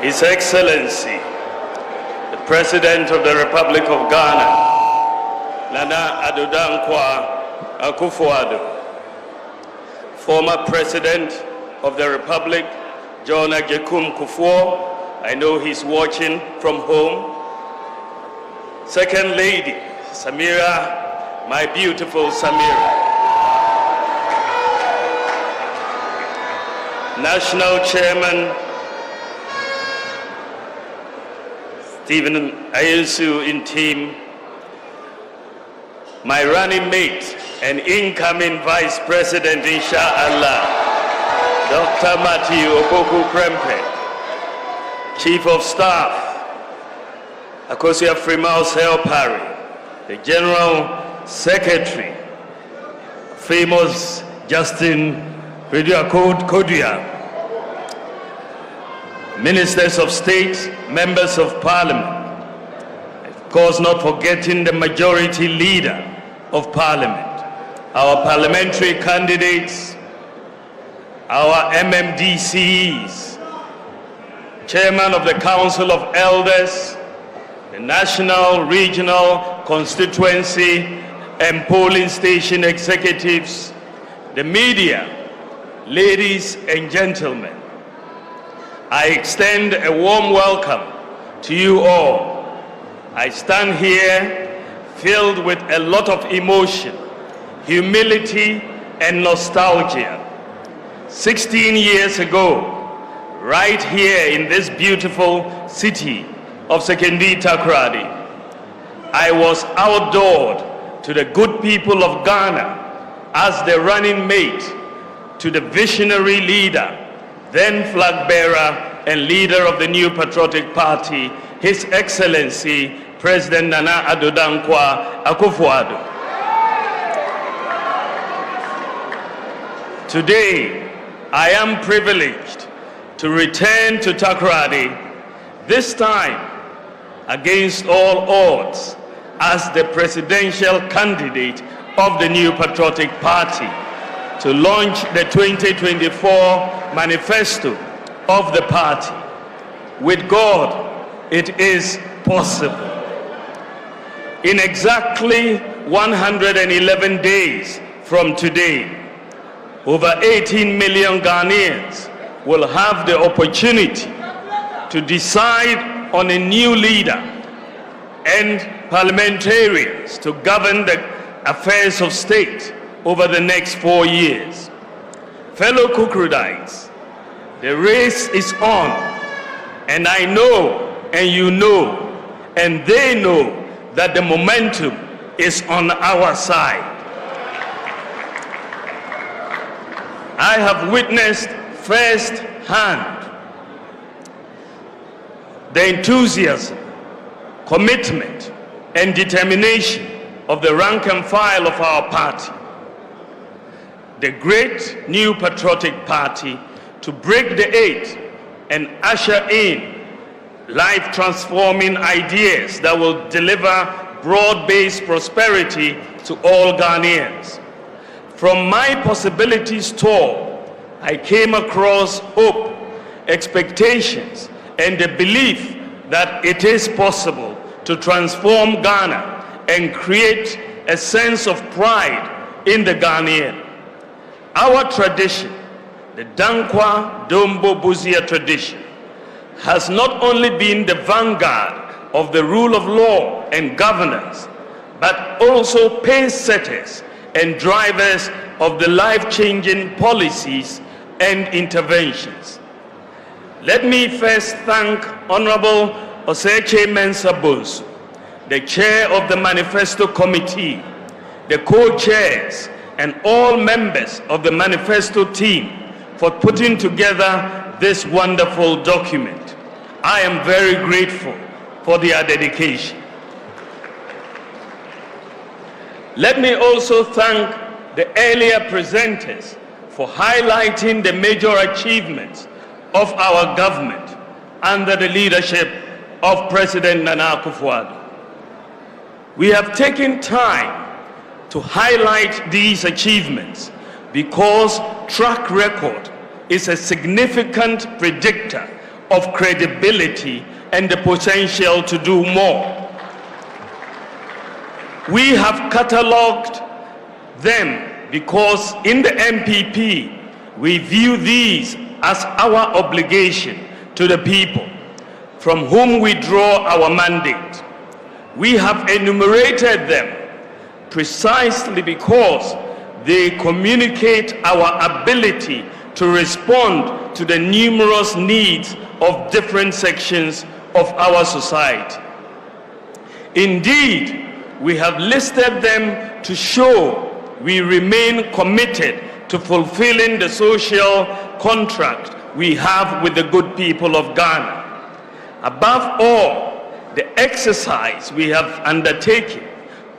His Excellency, the President of the Republic of Ghana, Nana Addo Dankwa Akufo-Addo, former President of the Republic, John Agyekum Kufuor, I know he's watching from home. Second Lady, Samira, my beautiful Samira. National Chairman, Stephen Ayesu in team, my running mate and incoming Vice President, inshallah, Dr. Matthew Opoku Prempeh, Chief of Staff, Akosia Frimaus Parry, the General Secretary, famous Justin Kodia, Ministers of State, Members of Parliament, of course not forgetting the Majority Leader of Parliament, our parliamentary candidates, our MMDCs, Chairman of the Council of Elders, the National, Regional, Constituency and Polling Station Executives, the media, ladies and gentlemen, I extend a warm welcome to you all. I stand here filled with a lot of emotion, humility, and nostalgia. 16 years ago, right here in this beautiful city of Sekondi Takoradi, I was outdoored to the good people of Ghana as the running mate to the visionary leader, then flag bearer and leader of the New Patriotic Party, His Excellency President Nana Addo Dankwa Akufo-Addo. Today, I am privileged to return to Takoradi, this time against all odds, as the presidential candidate of the New Patriotic Party to launch the 2024 Manifesto of the party. With God, it is possible. In exactly 111 days from today, over 18 million Ghanaians will have the opportunity to decide on a new leader and parliamentarians to govern the affairs of state over the next 4 years. Fellow Kukrudites, the race is on, and I know, and you know, and they know that the momentum is on our side. I have witnessed firsthand the enthusiasm, commitment, and determination of the rank and file of our party, the great New Patriotic Party, to break the eight and usher in life-transforming ideas that will deliver broad-based prosperity to all Ghanaians. From my possibilities tour, I came across hope, expectations, and the belief that it is possible to transform Ghana and create a sense of pride in the Ghanaian. Our tradition, the Dankwa Dombo Buzia tradition, has not only been the vanguard of the rule of law and governance, but also pace setters and drivers of the life-changing policies and interventions. Let me first thank Honorable Oseche Mensah Bonsu, the chair of the Manifesto Committee, the co-chairs, and all members of the Manifesto team for putting together this wonderful document. I am very grateful for their dedication. Let me also thank the earlier presenters for highlighting the major achievements of our government under the leadership of President Nana Akufo-Addo. We have taken time to highlight these achievements because track record is a significant predictor of credibility and the potential to do more. We have catalogued them because in the NPP, we view these as our obligation to the people from whom we draw our mandate. We have enumerated them precisely because they communicate our ability to respond to the numerous needs of different sections of our society. Indeed, we have listed them to show we remain committed to fulfilling the social contract we have with the good people of Ghana. Above all, the exercise we have undertaken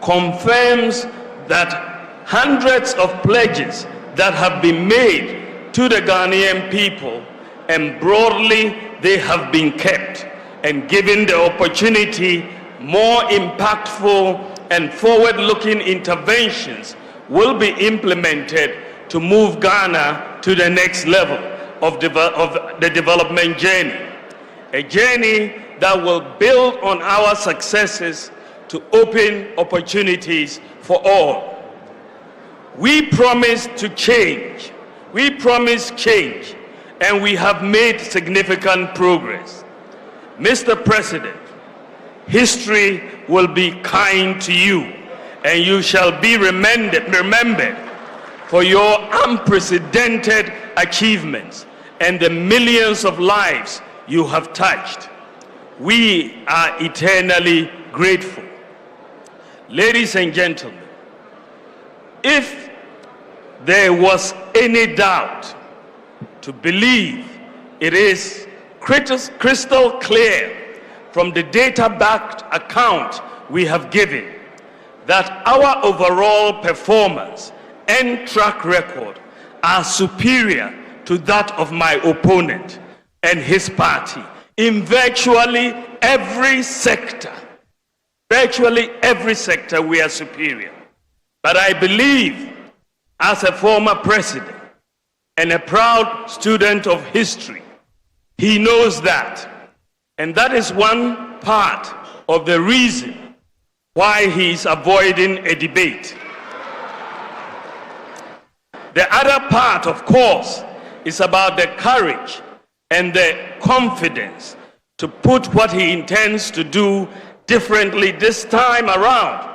confirms that hundreds of pledges that have been made to the Ghanaian people, and broadly they have been kept, and given the opportunity, more impactful and forward-looking interventions will be implemented to move Ghana to the next level of the development journey, a journey that will build on our successes to open opportunities for all. We promise to change. We promise change, and we have made significant progress. Mr. President, history will be kind to you, and you shall be remembered for your unprecedented achievements and the millions of lives you have touched. We are eternally grateful. Ladies and gentlemen, if there was any doubt, to believe it is crystal clear from the data-backed account we have given that our overall performance and track record are superior to that of my opponent and his party in virtually every sector. Virtually every sector we are superior. But I believe, as a former president and a proud student of history, he knows that. And that is one part of the reason why he is avoiding a debate. The other part, of course, is about the courage and the confidence to put what he intends to do differently this time around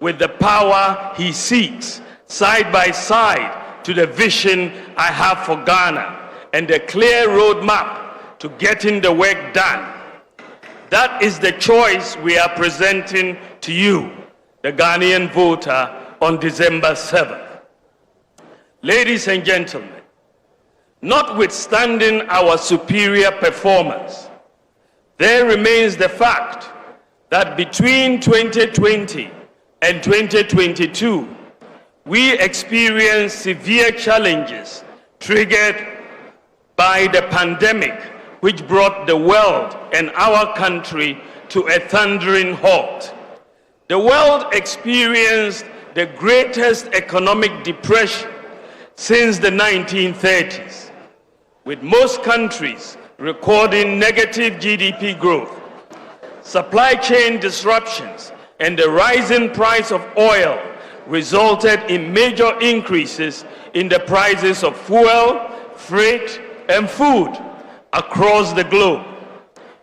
with the power he seeks, side by side to the vision I have for Ghana and the clear roadmap to getting the work done. That is the choice we are presenting to you, the Ghanaian voter, on December 7th. Ladies and gentlemen, notwithstanding our superior performance, there remains the fact that between 2020 and 2022, we experienced severe challenges triggered by the pandemic, which brought the world and our country to a thundering halt. The world experienced the greatest economic depression since the 1930s, with most countries recording negative GDP growth. Supply chain disruptions and the rising price of oil resulted in major increases in the prices of fuel, freight, and food across the globe.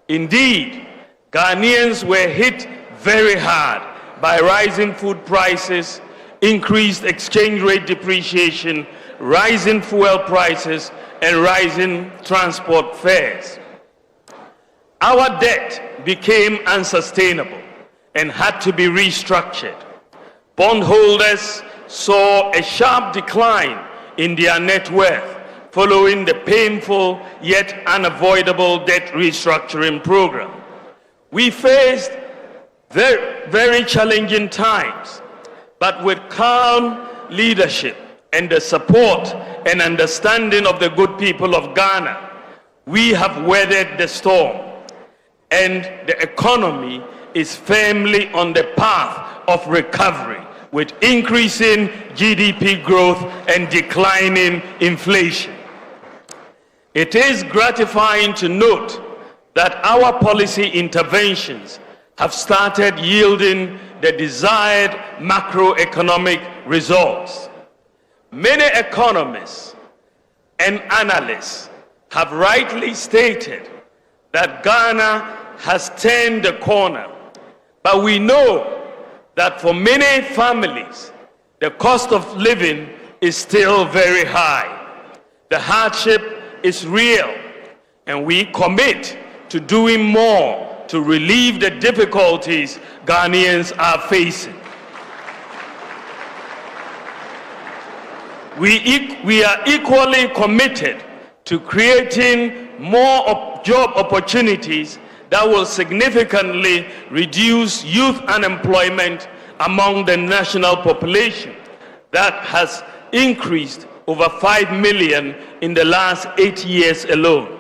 Indeed, Ghanaians were hit very hard by rising food prices, increased exchange rate depreciation, rising fuel prices, and rising transport fares. Our debt became unsustainable and had to be restructured. Bondholders saw a sharp decline in their net worth following the painful yet unavoidable debt restructuring program. We faced very challenging times, but with calm leadership and the support and understanding of the good people of Ghana, we have weathered the storm, and the economy is firmly on the path of recovery, with increasing GDP growth and declining inflation. It is gratifying to note that our policy interventions have started yielding the desired macroeconomic results. Many economists and analysts have rightly stated that Ghana has turned the corner, but we know that for many families, the cost of living is still very high. The hardship is real, and we commit to doing more to relieve the difficulties Ghanaians are facing. We are equally committed to creating more job opportunities that will significantly reduce youth unemployment among the national population that has increased over 5 million in the last 8 years alone.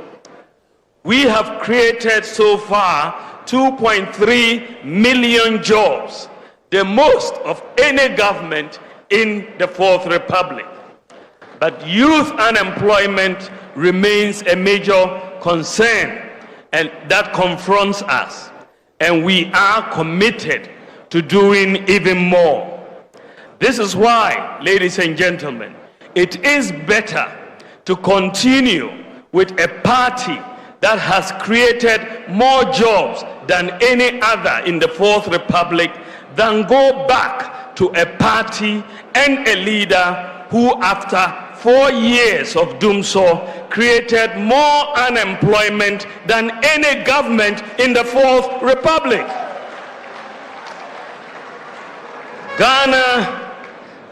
We have created so far 2.3 million jobs, the most of any government in the Fourth Republic. But youth unemployment remains a major concern and that confronts us, and we are committed to doing even more. This is why, ladies and gentlemen, it is better to continue with a party that has created more jobs than any other in the Fourth Republic than go back to a party and a leader who, after 4 years of doom so, created more unemployment than any government in the Fourth Republic.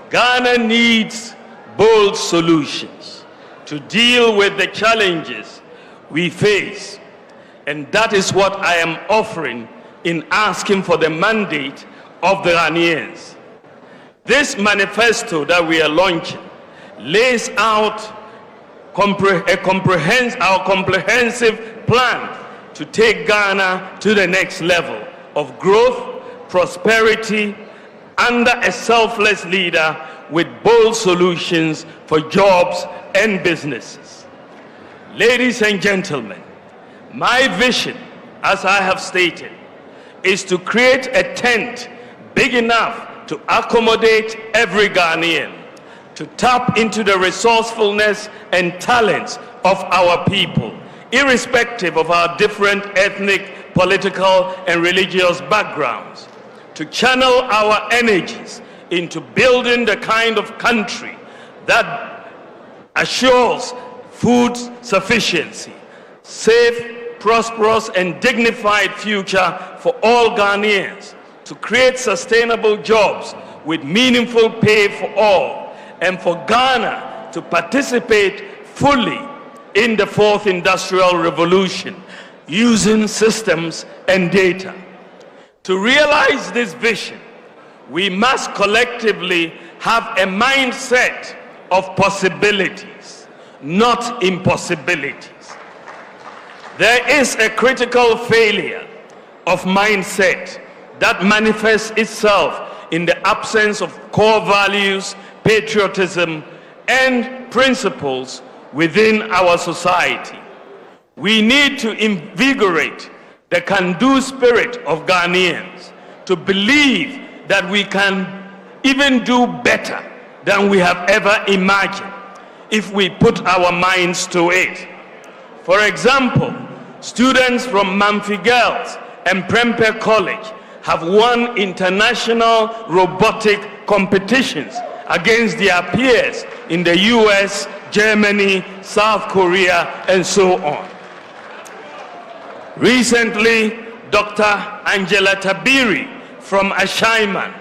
Ghana needs bold solutions to deal with the challenges we face, and that is what I am offering in asking for the mandate of the Ghanaians. This manifesto that we are launching lays out our comprehensive plan to take Ghana to the next level of growth, prosperity, under a selfless leader with bold solutions for jobs and businesses. Ladies and gentlemen, my vision, as I have stated, is to create a tent big enough to accommodate every Ghanaian, to tap into the resourcefulness and talents of our people, irrespective of our different ethnic, political, and religious backgrounds, to channel our energies into building the kind of country that assures food sufficiency, safe, prosperous, and dignified future for all Ghanaians, to create sustainable jobs with meaningful pay for all, and for Ghana to participate fully in the fourth industrial revolution using systems and data. To realize this vision, we must collectively have a mindset of possibilities, not impossibilities. There is a critical failure of mindset that manifests itself in the absence of core values, patriotism, and principles within our society. We need to invigorate the can-do spirit of Ghanaians to believe that we can even do better than we have ever imagined if we put our minds to it. For example, students from Mamfi Girls and Prempeh College have won international robotic competitions against their peers in the US, Germany, South Korea, and so on. Recently, Dr. Angela Tabiri from Ashaiman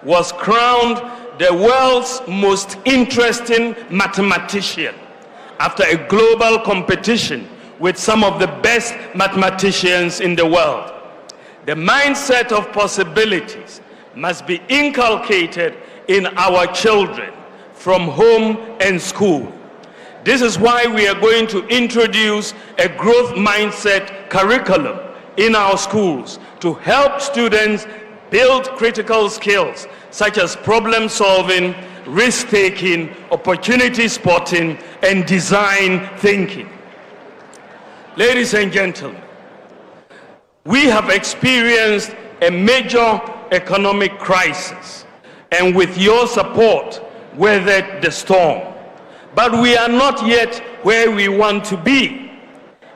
was crowned the world's most interesting mathematician after a global competition with some of the best mathematicians in the world. The mindset of possibilities must be inculcated in our children from home and school. This is why we are going to introduce a growth mindset curriculum in our schools to help students build critical skills such as problem solving, risk-taking, opportunity spotting, and design thinking. Ladies and gentlemen, We have experienced a major economic crisis, and with your support, weathered the storm. But we are not yet where we want to be.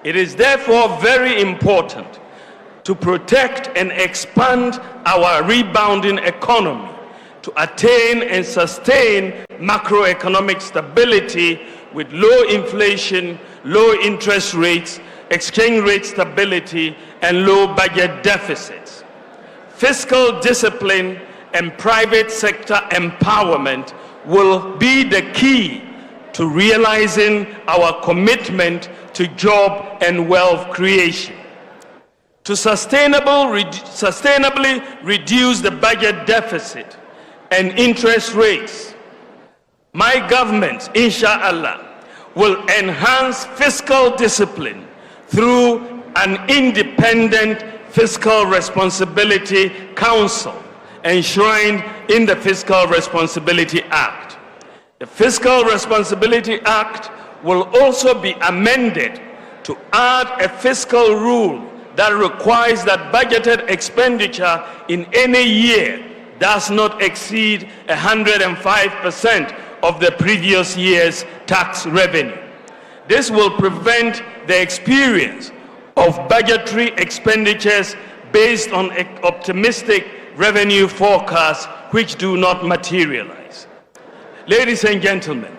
It is therefore very important to protect and expand our rebounding economy to attain and sustain macroeconomic stability with low inflation, low interest rates, exchange rate stability, and low budget deficits. Fiscal discipline and private sector empowerment will be the key to realizing our commitment to job and wealth creation. To sustainably reduce the budget deficit and interest rates, my government, inshallah, will enhance fiscal discipline through an independent Fiscal Responsibility Council enshrined in the Fiscal Responsibility Act. The Fiscal Responsibility Act will also be amended to add a fiscal rule that requires that budgeted expenditure in any year does not exceed 105% of the previous year's tax revenue. This will prevent the experience of budgetary expenditures based on optimistic revenue forecasts which do not materialize. Ladies and gentlemen,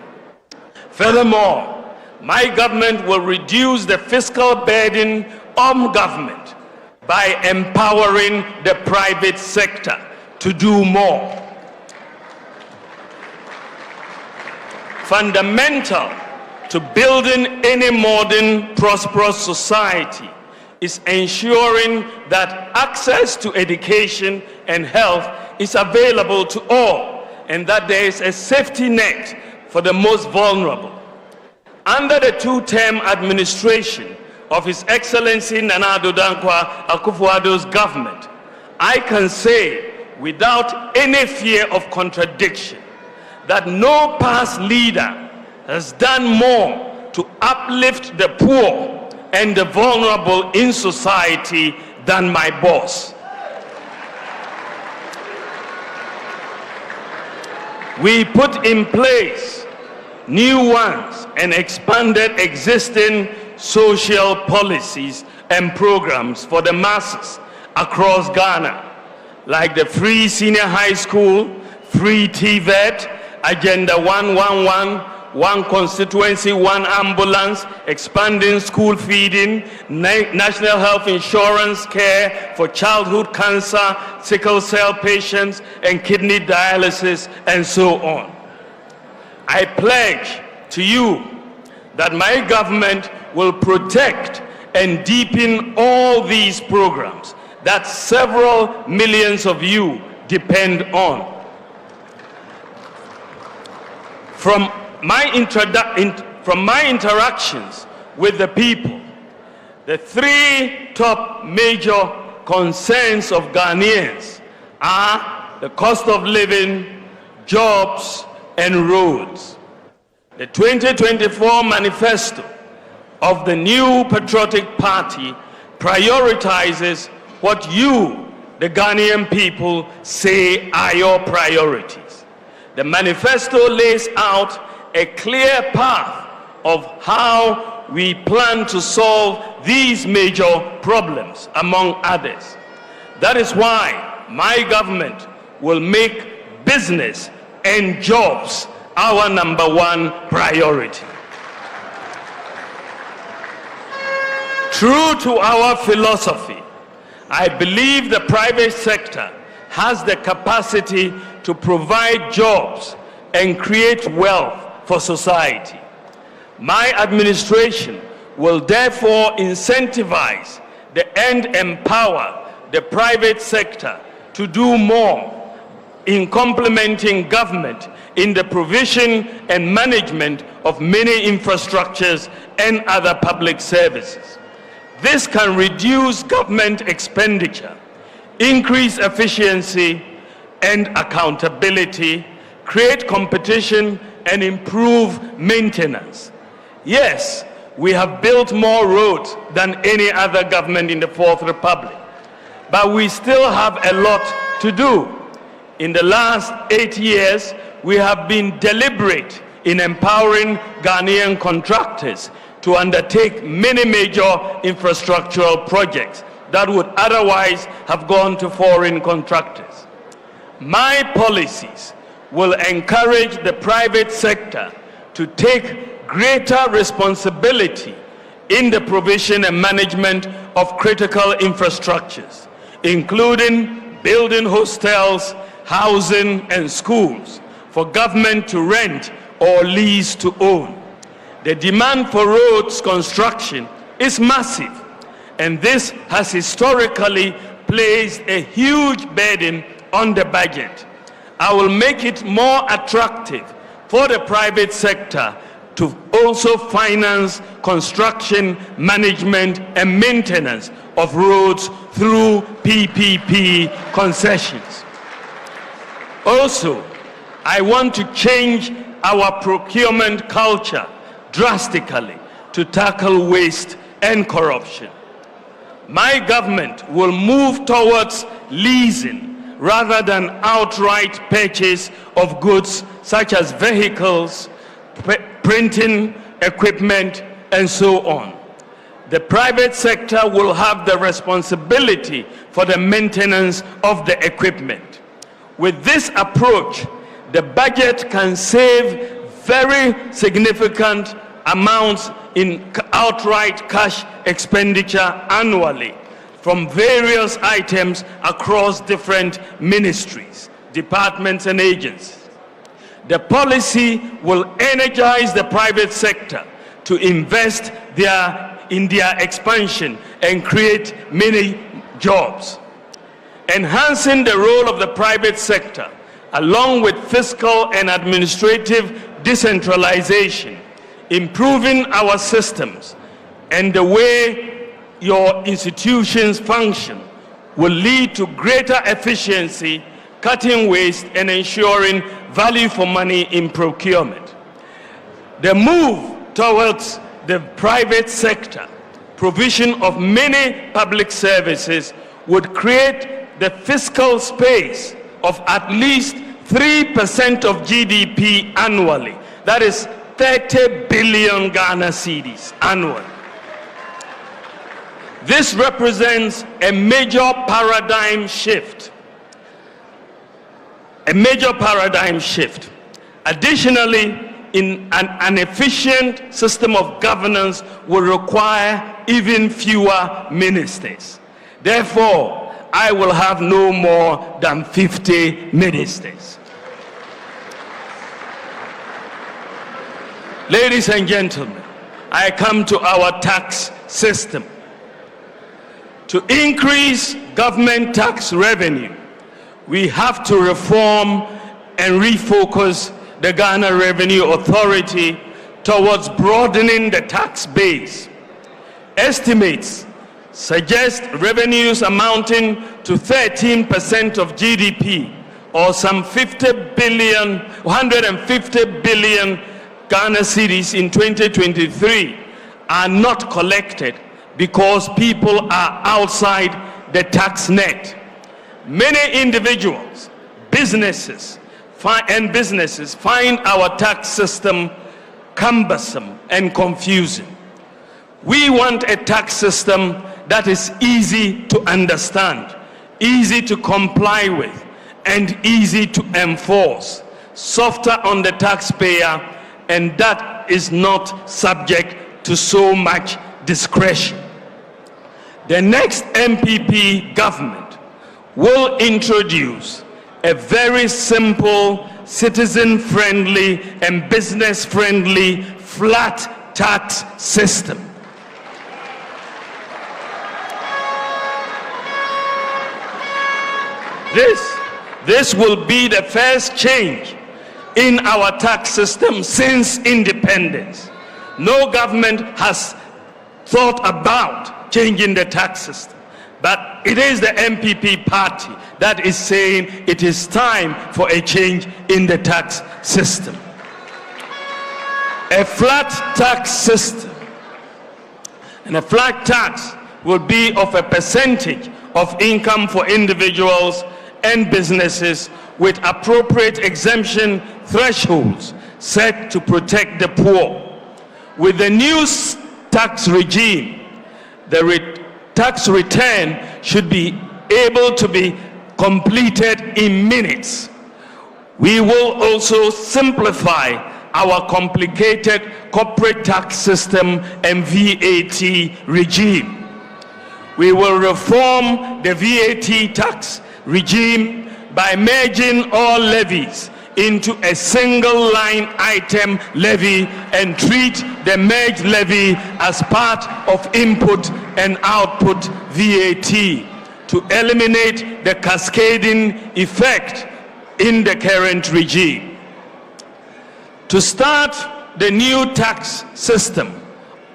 furthermore, my government will reduce the fiscal burden on government by empowering the private sector to do more. Fundamental to building any modern, prosperous society is ensuring that access to education and health is available to all, and that there is a safety net for the most vulnerable. Under the two-term administration of His Excellency Nana Addo Dankwa Akufo-Addo's government, I can say without any fear of contradiction that no past leader has done more to uplift the poor and the vulnerable in society than my boss. We put in place new ones and expanded existing social policies and programs for the masses across Ghana, like the free senior high school, free TVET, Agenda 111, one constituency, one ambulance, expanding school feeding, national health insurance care for childhood cancer, sickle cell patients, and kidney dialysis, and so on. I pledge to you that my government will protect and deepen all these programs that several millions of you depend on. From my interactions with the people, the three top major concerns of Ghanaians are the cost of living, jobs, and roads. The 2024 Manifesto of the new Patriotic Party prioritizes what you, the Ghanaian people, say are your priorities. The manifesto lays out a clear path of how we plan to solve these major problems, among others. That is why my government will make business and jobs our #1 priority. True to our philosophy, I believe the private sector has the capacity to provide jobs and create wealth for society. My administration will therefore incentivize and empower the private sector to do more in complementing government in the provision and management of many infrastructures and other public services. This can reduce government expenditure, increase efficiency and accountability, create competition, and improve maintenance. Yes, we have built more roads than any other government in the Fourth Republic. but we still have a lot to do. In the last 8 years, we have been deliberate in empowering Ghanaian contractors to undertake many major infrastructural projects that would otherwise have gone to foreign contractors. My policies will encourage the private sector to take greater responsibility in the provision and management of critical infrastructures, including building hostels, housing, and schools for government to rent or lease to own. The demand for roads construction is massive, and this has historically placed a huge burden on the budget. I will make it more attractive for the private sector to also finance construction, management, and maintenance of roads through PPP concessions. Also, I want to change our procurement culture drastically to tackle waste and corruption. My government will move towards leasing rather than outright purchase of goods such as vehicles, printing equipment, and so on. The private sector will have the responsibility for the maintenance of the equipment. With this approach, the budget can save very significant amounts in outright cash expenditure annually from various items across different ministries, departments, and agencies. The policy will energize the private sector to invest in their expansion and create many jobs. Enhancing the role of the private sector, along with fiscal and administrative decentralization, improving our systems and the way your institutions function, will lead to greater efficiency, cutting waste, and ensuring value for money in procurement. The move towards the private sector, provision of many public services, would create the fiscal space of at least 3% of GDP annually. That is 30 billion Ghana cedis annually. This represents a major paradigm shift. Additionally, an efficient system of governance will require even fewer ministers. Therefore, I will have no more than 50 ministers. Ladies and gentlemen, I come to our tax system. To increase government tax revenue, we have to reform and refocus the Ghana Revenue Authority towards broadening the tax base. Estimates suggest revenues amounting to 13% of GDP, or some 150 billion Ghana cedis in 2023, are not collected because people are outside the tax net. Many individuals, businesses find our tax system cumbersome and confusing. We want a tax system that is easy to understand, easy to comply with, and easy to enforce, softer on the taxpayer, and that is not subject to so much discretion. The next NPP government will introduce a very simple, citizen-friendly, and business-friendly flat tax system. This will be the first change in our tax system since independence. No government has thought about changing the tax system, but it is the NPP party that is saying it is time for a change in the tax system. A flat tax system and a flat tax will be of a percentage of income for individuals and businesses with appropriate exemption thresholds set to protect the poor. With the new tax regime, the tax return should be able to be completed in minutes. We will also simplify our complicated corporate tax system and VAT regime. We will reform the VAT tax regime by merging all levies into a single line item levy and treat the merged levy as part of input and output VAT to eliminate the cascading effect in the current regime. To start the new tax system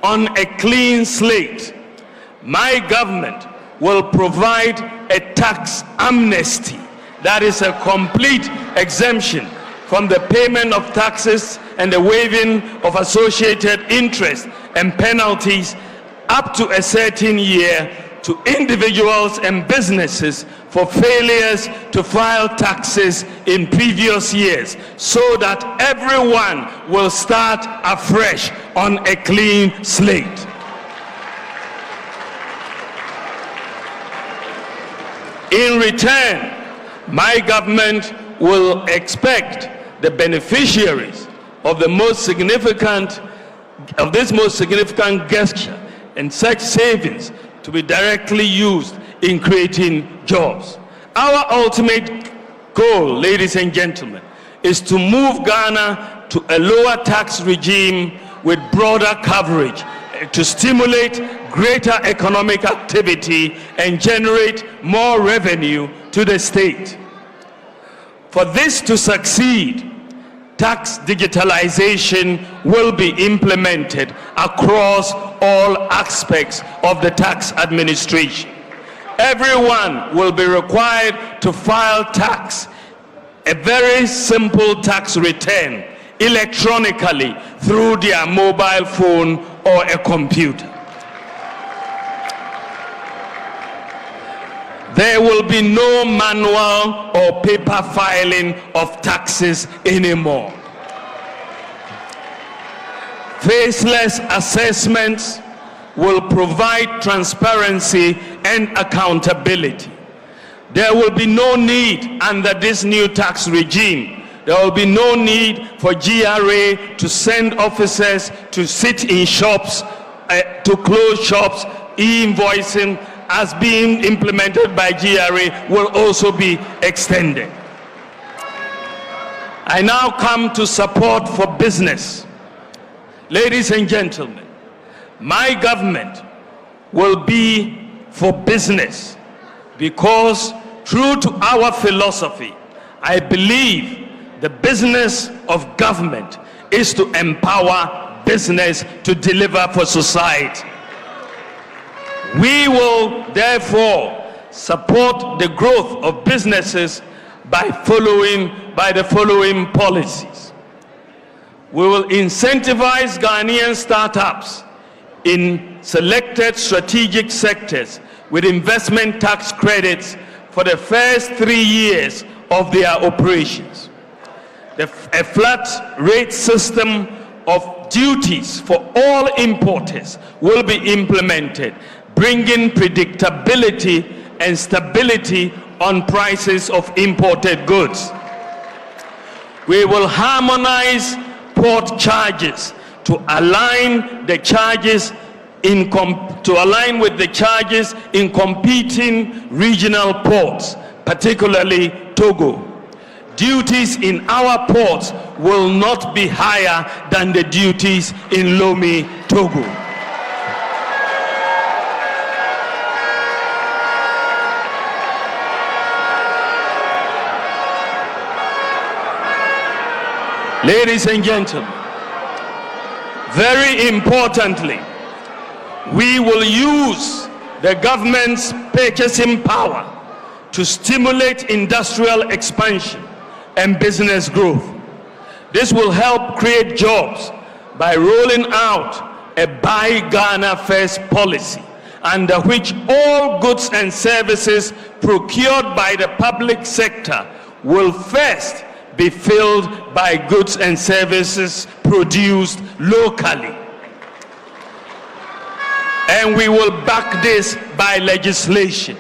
on a clean slate, my government will provide a tax amnesty, that is a complete exemption from the payment of taxes and the waiving of associated interest and penalties up to a certain year to individuals and businesses for failures to file taxes in previous years, so that everyone will start afresh on a clean slate. In return, my government will expect the beneficiaries of this most significant gesture and such savings to be directly used in creating jobs. Our ultimate goal, ladies and gentlemen, is to move Ghana to a lower tax regime with broader coverage to stimulate greater economic activity and generate more revenue to the state. For this to succeed, tax digitalization will be implemented across all aspects of the tax administration. Everyone will be required to file tax, a very simple tax return, electronically through their mobile phone or a computer. There will be no manual or paper filing of taxes anymore. Faceless assessments will provide transparency and accountability. There will be no need under this new tax regime. There will be no need for GRA to send officers to sit in shops, to close shops. E-invoicing as being implemented by GRA will also be extended. I now come to support for business. Ladies and gentlemen, my government will be for business because, true to our philosophy, I believe the business of government is to empower business to deliver for society. We will therefore support the growth of businesses by the following policies. We will incentivize Ghanaian startups in selected strategic sectors with investment tax credits for the first 3 years of their operations. A flat rate system of duties for all importers will be implemented, bringing predictability and stability on prices of imported goods. We will harmonize port charges to align the charges with the charges in competing regional ports, particularly Togo. Duties in our ports will not be higher than the duties in Lomé, Togo. Ladies and gentlemen, very importantly, we will use the government's purchasing power to stimulate industrial expansion and business growth. This will help create jobs by rolling out a Buy Ghana First policy under which all goods and services procured by the public sector will first be filled by goods and services produced locally. And we will back this by legislation.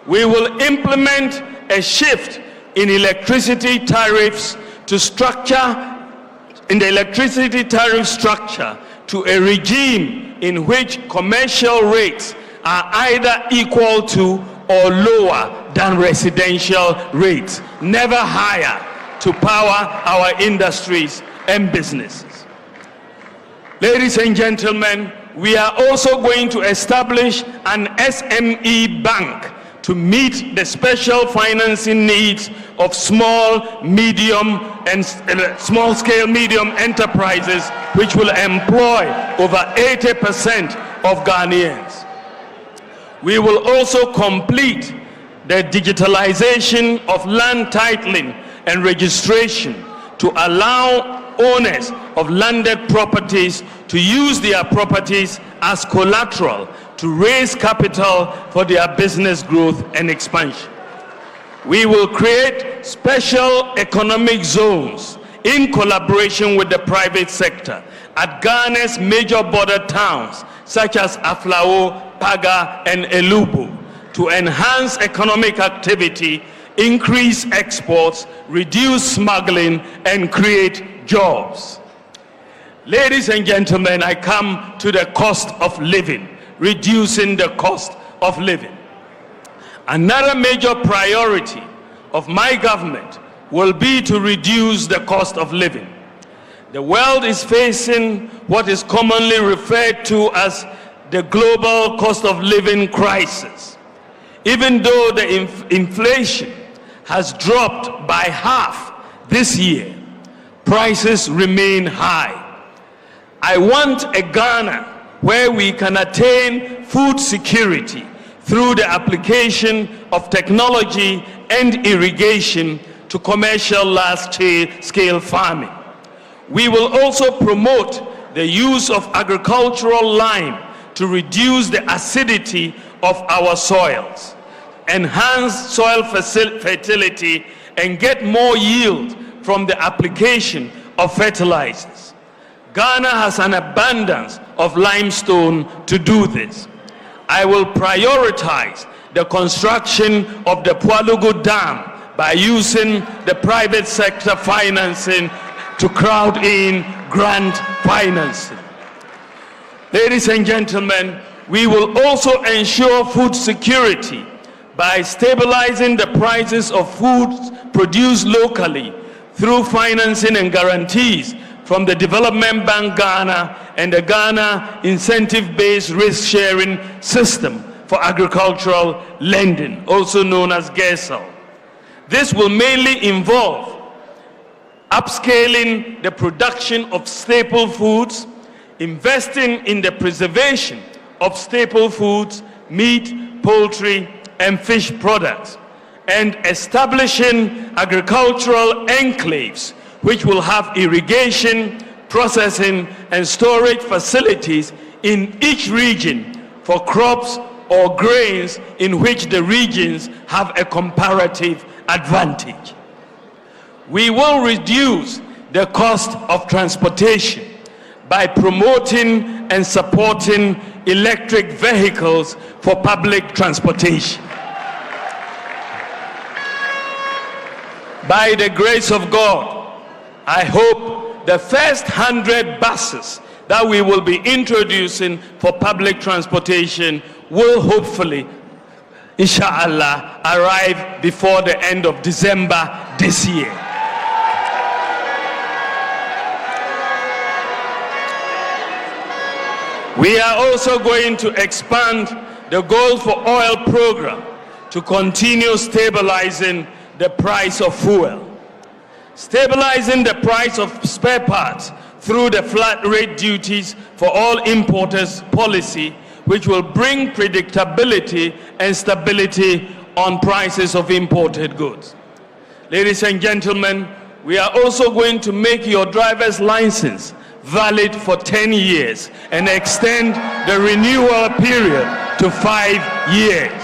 We will implement a shift in electricity tariffs to the electricity tariff structure to a regime in which commercial rates are either equal to or lower than residential rates, never higher, to power our industries and businesses. Ladies and gentlemen, we are also going to establish an SME bank to meet the special financing needs of small, medium, and small-scale medium enterprises, which will employ over 80% of Ghanaians. We will also complete the digitalization of land titling and registration to allow owners of landed properties to use their properties as collateral to raise capital for their business growth and expansion. We will create special economic zones in collaboration with the private sector at Ghana's major border towns such as Aflao, Paga, and Elubu to enhance economic activity, increase exports, reduce smuggling, and create jobs. Ladies and gentlemen, I come to the cost of living, reducing the cost of living. Another major priority of my government will be to reduce the cost of living. The world is facing what is commonly referred to as the global cost of living crisis. Even though the inflation has dropped by half this year, prices remain high. I want a Ghana where we can attain food security through the application of technology and irrigation to commercial large-scale farming. We will also promote the use of agricultural lime to reduce the acidity of our soils, enhance soil fertility, and get more yield from the application of fertilizers. Ghana has an abundance of limestone to do this. I will prioritize the construction of the Pualugu Dam by using the private sector financing to crowd in grant financing. Ladies and gentlemen, we will also ensure food security by stabilizing the prices of foods produced locally through financing and guarantees from the Development Bank Ghana and the Ghana Incentive-Based Risk-Sharing System for Agricultural Lending, also known as GESL. This will mainly involve upscaling the production of staple foods, investing in the preservation of staple foods, meat, poultry, and fish products, and establishing agricultural enclaves which will have irrigation, processing, and storage facilities in each region for crops or grains in which the regions have a comparative advantage. We will reduce the cost of transportation by promoting and supporting electric vehicles for public transportation. By the grace of God, I hope the first 100 buses that we will be introducing for public transportation will hopefully, inshallah, arrive before the end of December this year. We are also going to expand the Gold for Oil program to continue stabilizing the price of fuel. Stabilizing the price of spare parts through the flat rate duties for all importers policy, which will bring predictability and stability on prices of imported goods. Ladies and gentlemen, we are also going to make your driver's license valid for 10 years and extend the renewal period to 5 years.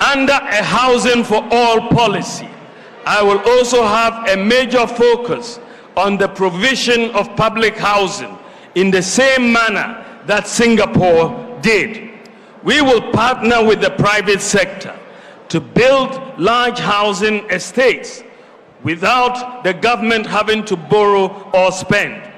Under a housing for all policy, I will also have a major focus on the provision of public housing in the same manner that Singapore did. We will partner with the private sector to build large housing estates without the government having to borrow or spend.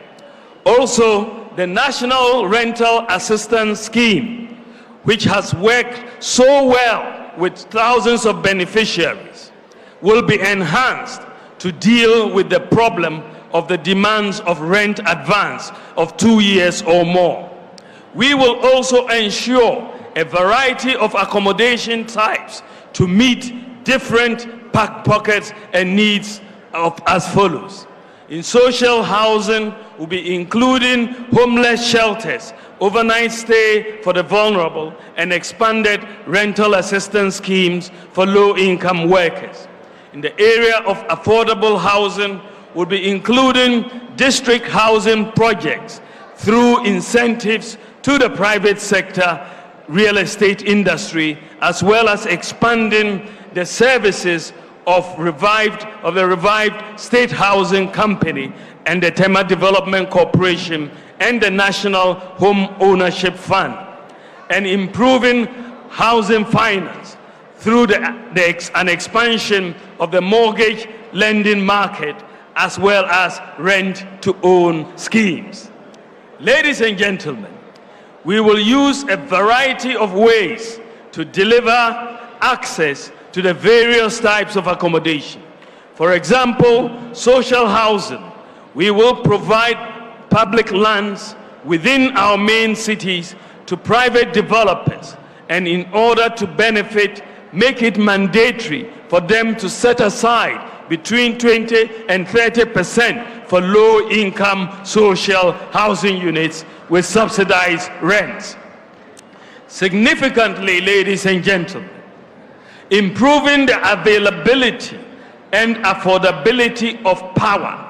Also, the National Rental Assistance Scheme, which has worked so well with thousands of beneficiaries, will be enhanced to deal with the problem of the demands of rent advance of 2 years or more. We will also ensure a variety of accommodation types to meet different pockets and needs as follows. In social housing, we'll be including homeless shelters, overnight stay for the vulnerable, and expanded rental assistance schemes for low-income workers. In the area of affordable housing, we'll be including district housing projects through incentives to the private sector real estate industry, as well as expanding the services of the revived State Housing Company and the Tema Development Corporation and the National Home Ownership Fund, and improving housing finance through an expansion of the mortgage lending market, as well as rent-to-own schemes. Ladies and gentlemen, we will use a variety of ways to deliver access to the various types of accommodation. For example, social housing. We will provide public lands within our main cities to private developers, and in order to benefit, make it mandatory for them to set aside between 20 and 30% for low-income social housing units with subsidized rents. Significantly, ladies and gentlemen, improving the availability and affordability of power.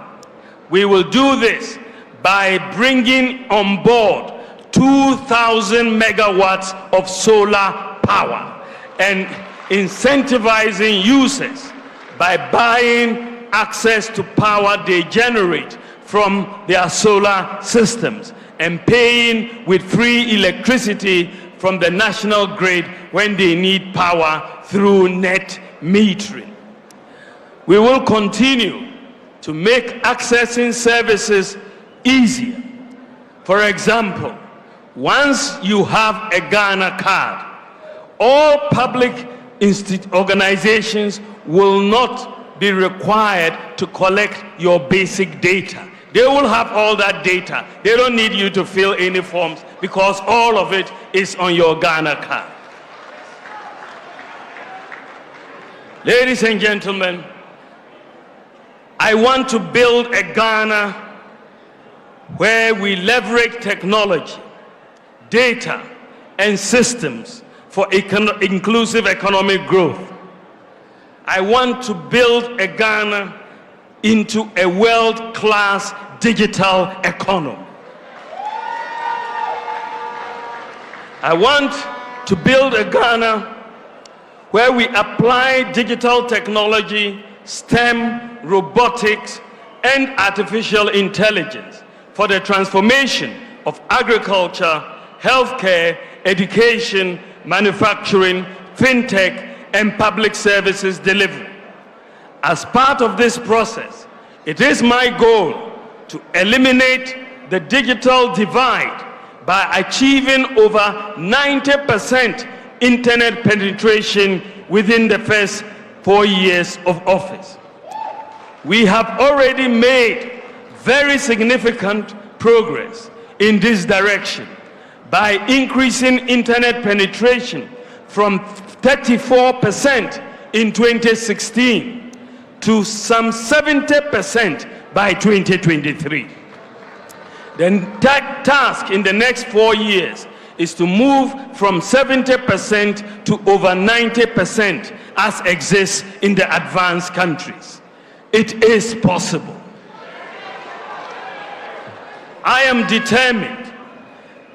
We will do this by bringing on board 2,000 megawatts of solar power and incentivizing users by buying access to power they generate from their solar systems and paying with free electricity from the national grid when they need power through net metering. We will continue to make accessing services easier. For example, once you have a Ghana card, all public organizations will not be required to collect your basic data. They will have all that data. They don't need you to fill any forms because all of it is on your Ghana card. Ladies and gentlemen, I want to build a Ghana where we leverage technology, data, and systems for inclusive economic growth. I want to build a Ghana into a world-class digital economy. I want to build a Ghana where we apply digital technology, STEM, robotics, and artificial intelligence for the transformation of agriculture, healthcare, education, manufacturing, fintech, and public services delivery. As part of this process, it is my goal to eliminate the digital divide by achieving over 90% internet penetration within the first 4 years of office. We have already made very significant progress in this direction by increasing internet penetration from 34% in 2016 to some 70% by 2023. The task in the next 4 years is to move from 70% to over 90% as exists in the advanced countries. It is possible. I am determined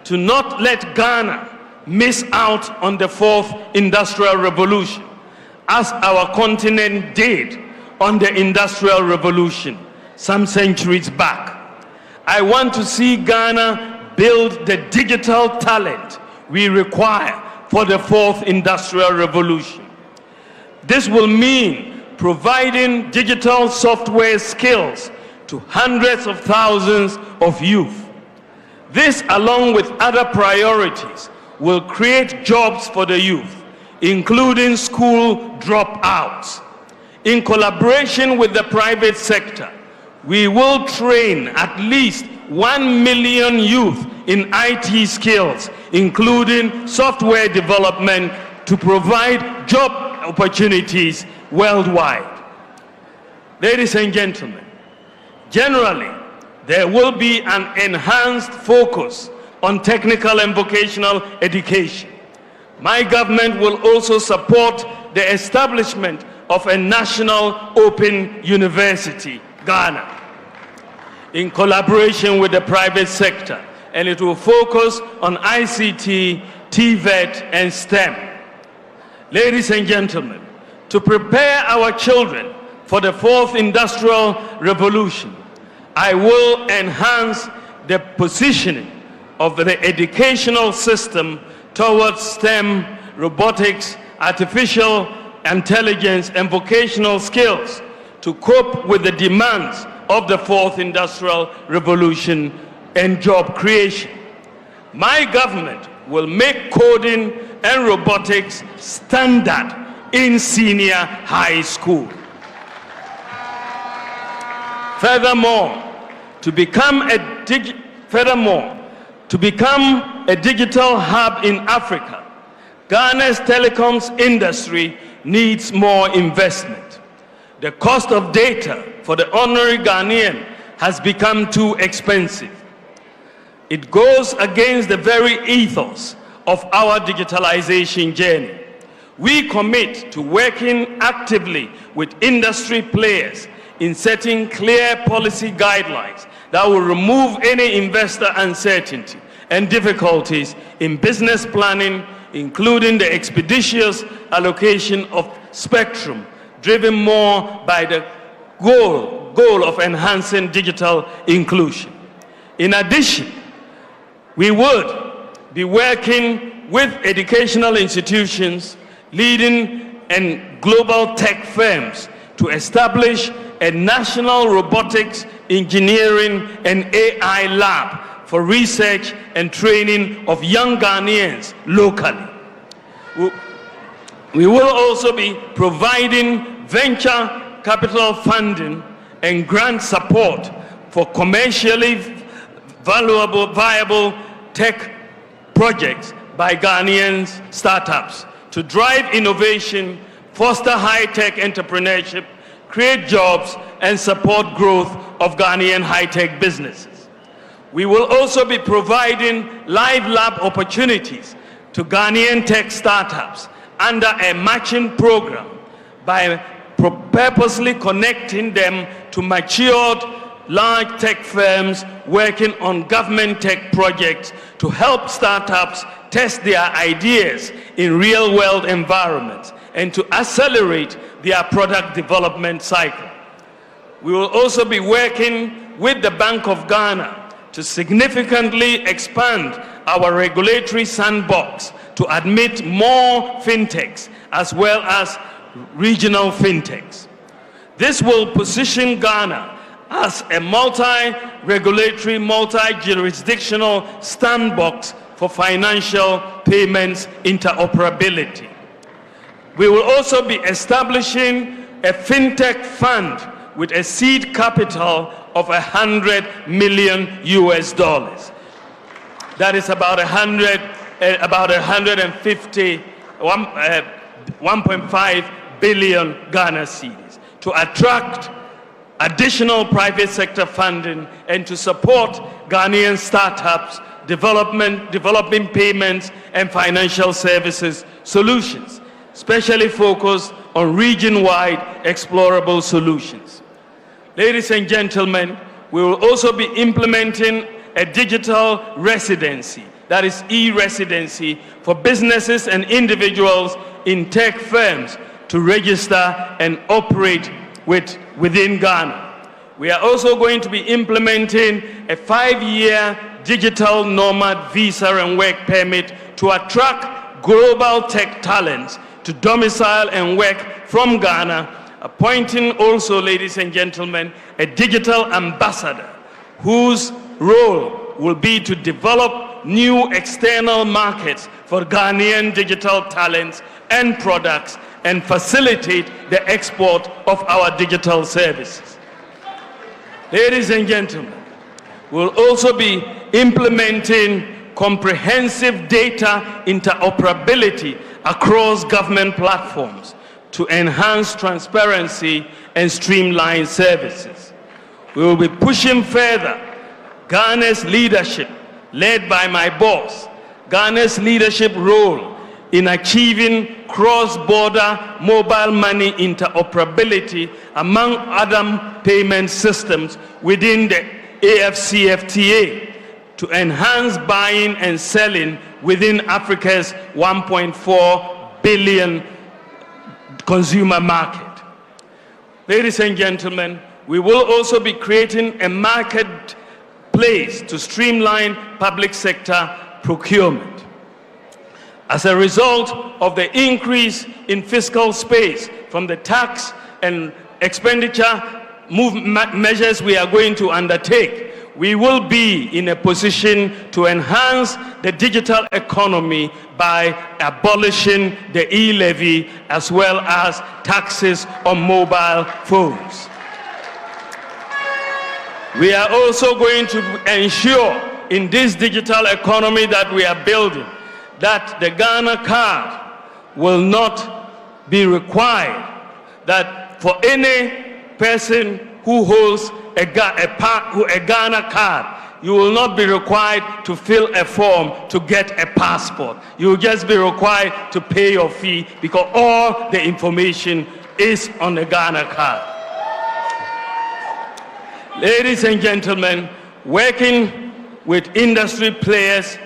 to not let Ghana miss out on the fourth industrial revolution, as our continent did on the industrial revolution some centuries back. I want to see Ghana build the digital talent we require for the fourth industrial revolution. This will mean providing digital software skills to hundreds of thousands of youth. This, along with other priorities, will create jobs for the youth, including school dropouts. In collaboration with the private sector, we will train at least 1 million youth in IT skills, including software development, to provide job opportunities worldwide. Ladies and gentlemen, generally, there will be an enhanced focus on technical and vocational education. My government will also support the establishment of a national open university, Ghana, in collaboration with the private sector, and it will focus on ICT, TVET, and STEM. Ladies and gentlemen, to prepare our children for the fourth industrial revolution, I will enhance the positioning of the educational system towards STEM, robotics, artificial intelligence, and vocational skills to cope with the demands of the fourth industrial revolution and job creation. My government will make coding and robotics standard in senior high school. Furthermore, to become a digital hub in Africa, Ghana's telecoms industry needs more investment. The cost of data for the ordinary Ghanaian has become too expensive. It goes against the very ethos of our digitalization journey. We commit to working actively with industry players in setting clear policy guidelines that will remove any investor uncertainty and difficulties in business planning, including the expeditious allocation of spectrum, driven more by the goal of enhancing digital inclusion. In addition, we would be working with educational institutions, leading and global tech firms to establish a national robotics, engineering, and AI lab for research and training of young Ghanaians locally. We will also be providing venture capital funding and grant support for commercially viable tech projects by Ghanaian startups to drive innovation, foster high-tech entrepreneurship, create jobs, and support growth of Ghanaian high-tech businesses. We will also be providing live lab opportunities to Ghanaian tech startups under a matching program by purposely connecting them to matured large tech firms working on government tech projects to help startups test their ideas in real-world environments and to accelerate their product development cycle. We will also be working with the Bank of Ghana to significantly expand our regulatory sandbox to admit more fintechs as well as regional fintechs. This will position Ghana as a multi-regulatory, multi-jurisdictional sandbox for financial payments interoperability. We will also be establishing a fintech fund with a seed capital of $100 million. That is about 1.5 billion Ghana cedis to attract additional private sector funding and to support Ghanaian startups, developing payments and financial services solutions, especially focused on region-wide explorable solutions. Ladies and gentlemen, we will also be implementing a digital residency, that is e-residency, for businesses and individuals in tech firms to register and operate within Ghana. We are also going to be implementing a 5-year digital nomad visa and work permit to attract global tech talents to domicile and work from Ghana, appointing also, ladies and gentlemen, a digital ambassador whose role will be to develop new external markets for Ghanaian digital talents and products and facilitate the export of our digital services. Ladies and gentlemen, we'll also be implementing comprehensive data interoperability across government platforms to enhance transparency and streamline services. We will be pushing further Ghana's leadership, led by my boss, Ghana's leadership role in achieving cross-border mobile money interoperability among other payment systems within the AfCFTA to enhance buying and selling within Africa's 1.4 billion consumer market. Ladies and gentlemen, we will also be creating a marketplace to streamline public sector procurement. As a result of the increase in fiscal space from the tax and expenditure measures we are going to undertake, we will be in a position to enhance the digital economy by abolishing the e-levy as well as taxes on mobile phones. We are also going to ensure in this digital economy that we are building that the Ghana card will not be required, that for any person who holds a Ghana card, you will not be required to fill a form to get a passport. You will just be required to pay your fee because all the information is on the Ghana card. Ladies and gentlemen, working with industry players,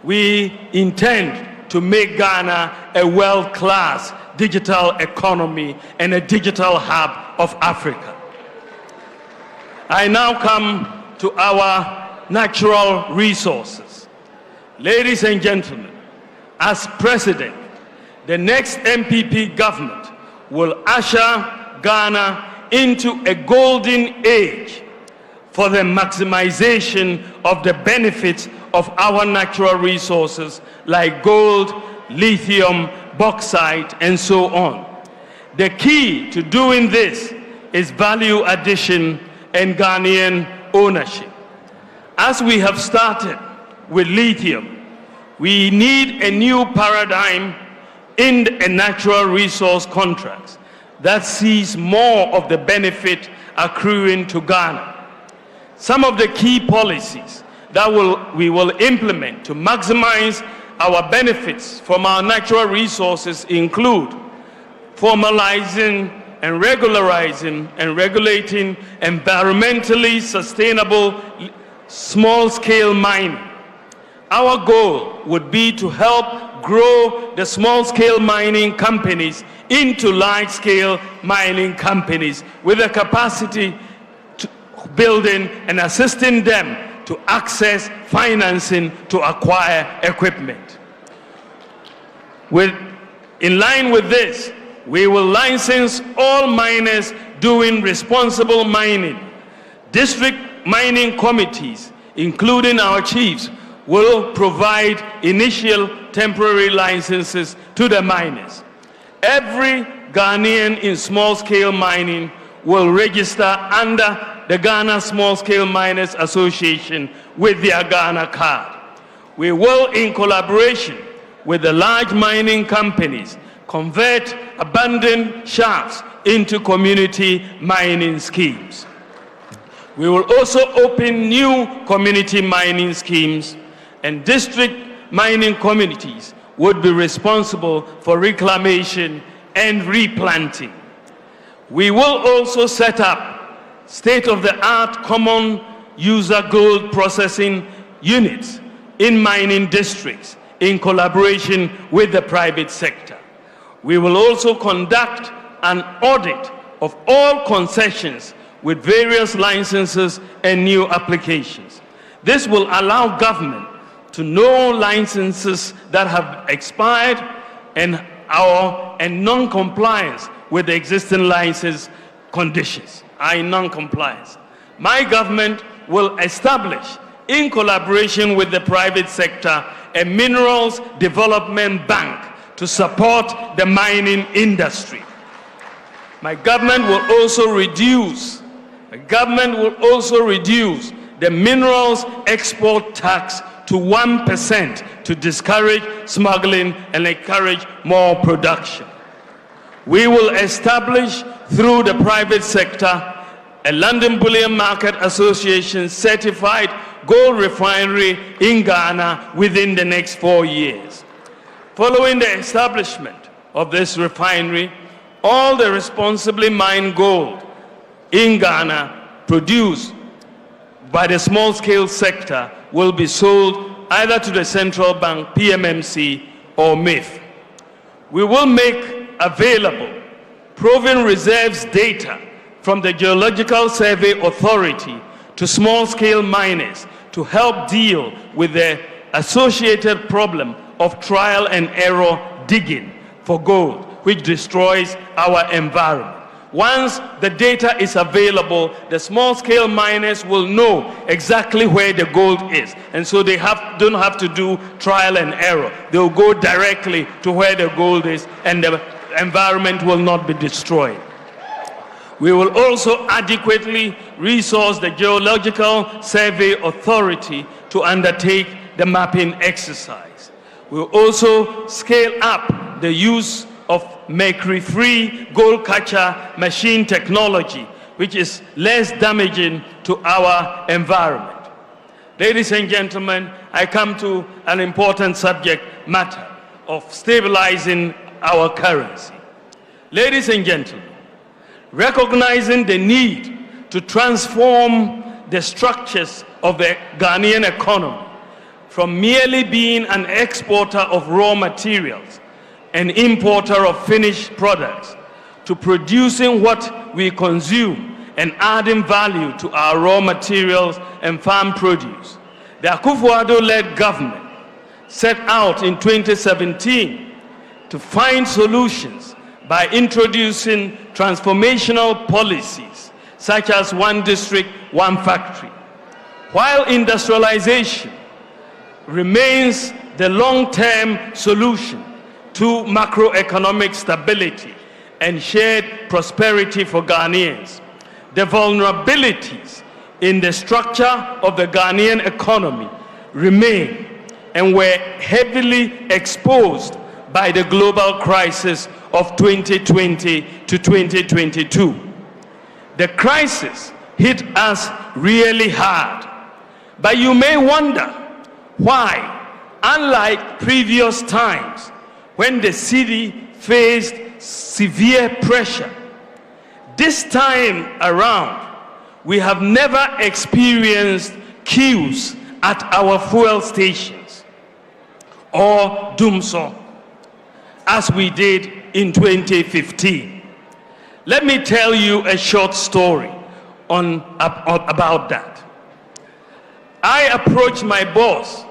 we intend to make Ghana a world-class digital economy and a digital hub of Africa. I now come to our natural resources. Ladies and gentlemen, as president, the next NPP government will usher Ghana into a golden age for the maximization of the benefits of our natural resources like gold, lithium, bauxite, and so on. The key to doing this is value addition and Ghanaian ownership. As we have started with lithium, we need a new paradigm in the natural resource contracts that sees more of the benefit accruing to Ghana. Some of the key policies that we will implement to maximize our benefits from our natural resources include formalizing and regularizing and regulating environmentally sustainable small-scale mining. Our goal would be to help grow the small-scale mining companies into large-scale mining companies with the capacity to building and assisting them to access financing to acquire equipment. In line with this, we will license all miners doing responsible mining. District mining committees, including our chiefs, will provide initial temporary licenses to the miners. Every Ghanaian in small-scale mining will register under the Ghana Small-Scale Miners Association with their Ghana card. We will, in collaboration with the large mining companies, convert abandoned shafts into community mining schemes. We will also open new community mining schemes, and district mining communities would be responsible for reclamation and replanting. We will also set up state-of-the-art common user gold processing units in mining districts in collaboration with the private sector. We will also conduct an audit of all concessions with various licenses and new applications. This will allow government to know licenses that have expired and non-compliance with the existing license conditions are in non-compliance. My government will establish, in collaboration with the private sector, a minerals development bank to support the mining industry. My government will also reduce the minerals export tax to 1% to discourage smuggling and encourage more production. We will establish, through the private sector, a London Bullion Market Association certified gold refinery in Ghana within the next 4 years. Following the establishment of this refinery, all the responsibly mined gold in Ghana produced by the small-scale sector will be sold either to the central bank, PMMC, or MIF. We will make available proven reserves data from the Geological Survey Authority to small-scale miners to help deal with the associated problem of trial and error digging for gold, which destroys our environment. Once the data is available, the small-scale miners will know exactly where the gold is, and so they don't have to do trial and error. They'll go directly to where the gold is, and the environment will not be destroyed. We will also adequately resource the Geological Survey Authority to undertake the mapping exercise. We will also scale up the use of mercury-free gold catcher machine technology, which is less damaging to our environment. Ladies and gentlemen, I come to an important subject matter of stabilizing our currency. Ladies and gentlemen, recognizing the need to transform the structures of the Ghanaian economy from merely being an exporter of raw materials, an importer of finished products, to producing what we consume and adding value to our raw materials and farm produce. The Akufo-Addo-led government set out in 2017 to find solutions by introducing transformational policies such as one district, one factory. While industrialization remains the long-term solution to macroeconomic stability and shared prosperity for Ghanaians, the vulnerabilities in the structure of the Ghanaian economy remain and were heavily exposed by the global crisis of 2020 to 2022. The crisis hit us really hard, but you may wonder why, unlike previous times when the city faced severe pressure, this time around we have never experienced queues at our fuel stations or dumso as we did in 2015. Let me tell you a short story about that. I approached my boss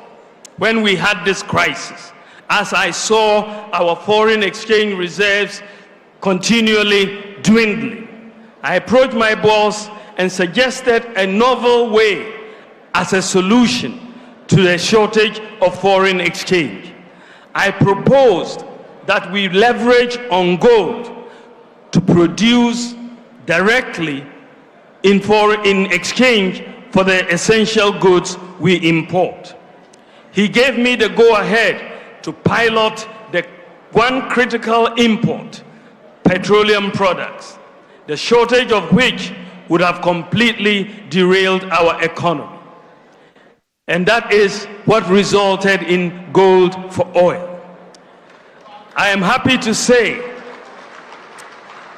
when we had this crisis, as I saw our foreign exchange reserves continually dwindling. I approached my boss and suggested a novel way as a solution to the shortage of foreign exchange. I proposed that we leverage on gold to produce directly in exchange for the essential goods we import. He gave me the go-ahead to pilot the one critical import, petroleum products, the shortage of which would have completely derailed our economy. And that is what resulted in gold for oil. I am happy to say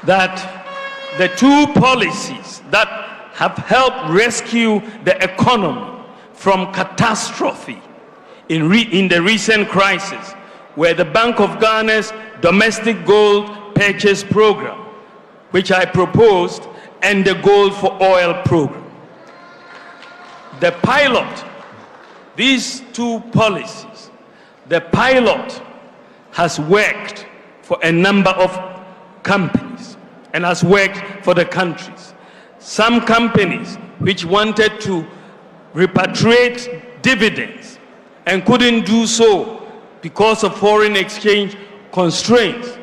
that the two policies that have helped rescue the economy from catastrophe in the recent crisis, where the Bank of Ghana's domestic gold purchase program, which I proposed, and the gold for oil program. The pilot, these two policies, the pilot has worked for a number of companies and has worked for the countries. Some companies which wanted to repatriate dividends and couldn't do so because of foreign exchange constraints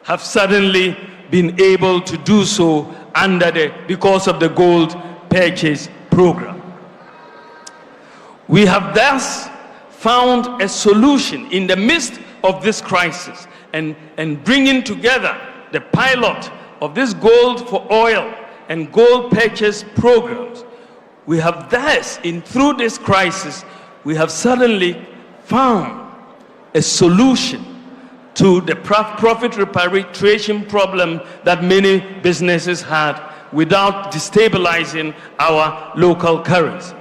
have suddenly been able to do so because of the gold purchase program. We have thus found a solution in the midst of this crisis, and bringing together the pilot of this gold for oil and gold purchase programs. We have thus, through this crisis, we have suddenly found a solution to the profit repatriation problem that many businesses had without destabilizing our local currency.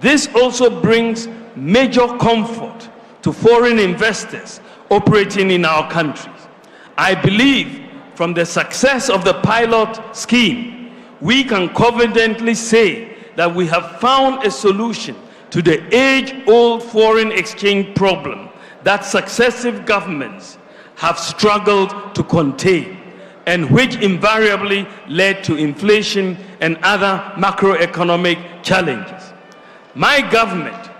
This also brings major comfort to foreign investors operating in our countries. I believe from the success of the pilot scheme, we can confidently say that we have found a solution to the age-old foreign exchange problem that successive governments have struggled to contain, and which invariably led to inflation and other macroeconomic challenges. My government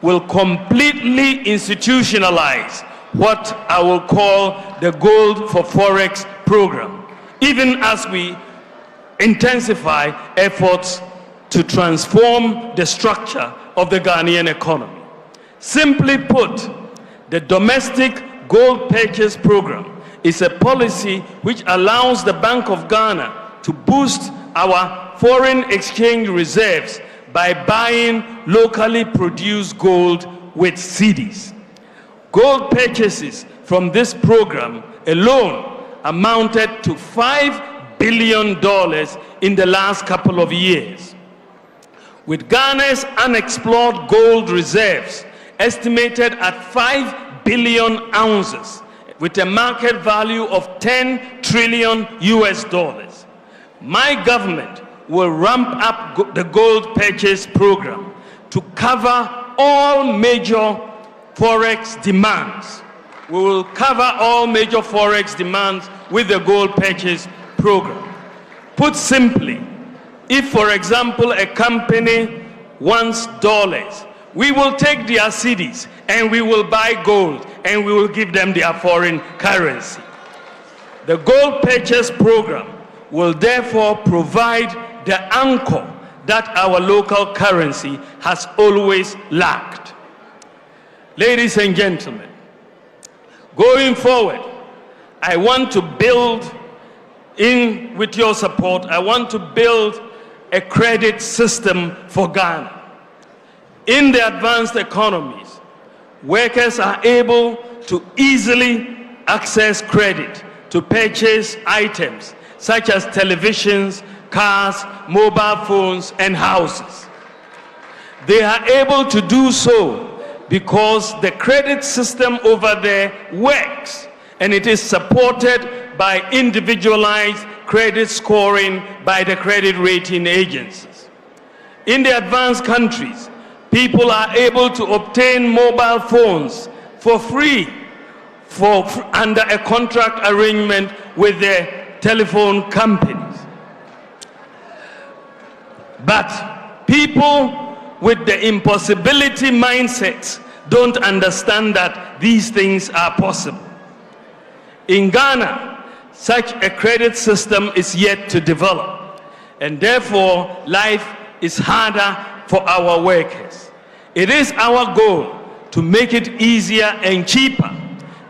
will completely institutionalize what I will call the Gold for Forex program, even as we intensify efforts to transform the structure of the Ghanaian economy. Simply put, the domestic gold purchase program is a policy which allows the Bank of Ghana to boost our foreign exchange reserves by buying locally produced gold with cedis. Gold purchases from this program alone amounted to $5 billion in the last couple of years. With Ghana's unexplored gold reserves estimated at 5 billion ounces, with a market value of 10 trillion US dollars, my government will ramp up the gold purchase program to cover all major forex demands. We will cover all major forex demands with the gold purchase program. Put simply, if, for example, a company wants dollars, we will take their cedis and we will buy gold and we will give them their foreign currency. The gold purchase program will therefore provide the anchor that our local currency has always lacked. Ladies and gentlemen, going forward, I want to build, with your support, I want to build a credit system for Ghana. In the advanced economies, workers are able to easily access credit to purchase items such as televisions, cars, mobile phones, and houses. They are able to do so because the credit system over there works, and it is supported by individualized credit scoring by the credit rating agencies. In the advanced countries, people are able to obtain mobile phones for free under a contract arrangement with their telephone companies. But people with the impossibility mindsets don't understand that these things are possible. In Ghana, such a credit system is yet to develop, and therefore life is harder for our workers. It is our goal to make it easier and cheaper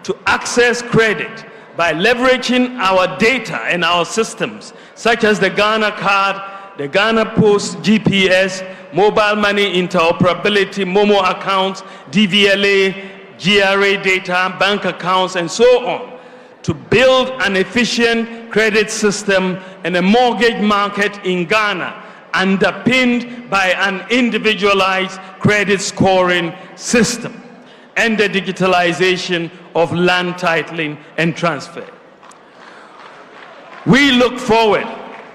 to access credit by leveraging our data and our systems, such as the Ghana card, the Ghana Post GPS, mobile money interoperability, Momo accounts, DVLA, GRA data, bank accounts, and so on, to build an efficient credit system and a mortgage market in Ghana underpinned by an individualized credit scoring system and the digitalization of land titling and transfer. We look forward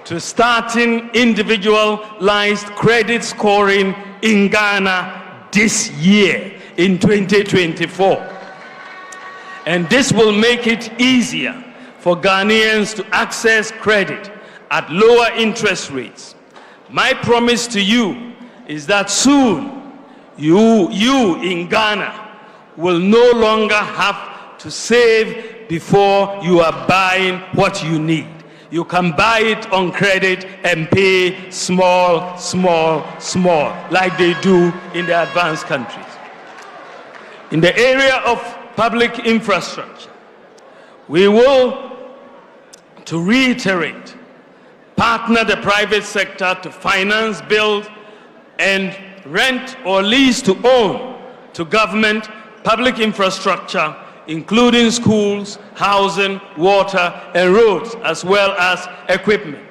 to starting individualized credit scoring in Ghana this year in 2024. And this will make it easier for Ghanaians to access credit at lower interest rates. My promise to you is that soon you in Ghana will no longer have to save before you are buying what you need. You can buy it on credit and pay small, like they do in the advanced countries. In the area of public infrastructure, we will, to reiterate, partner the private sector to finance, build, and rent or lease to own to government public infrastructure, including schools, housing, water, and roads, as well as equipment.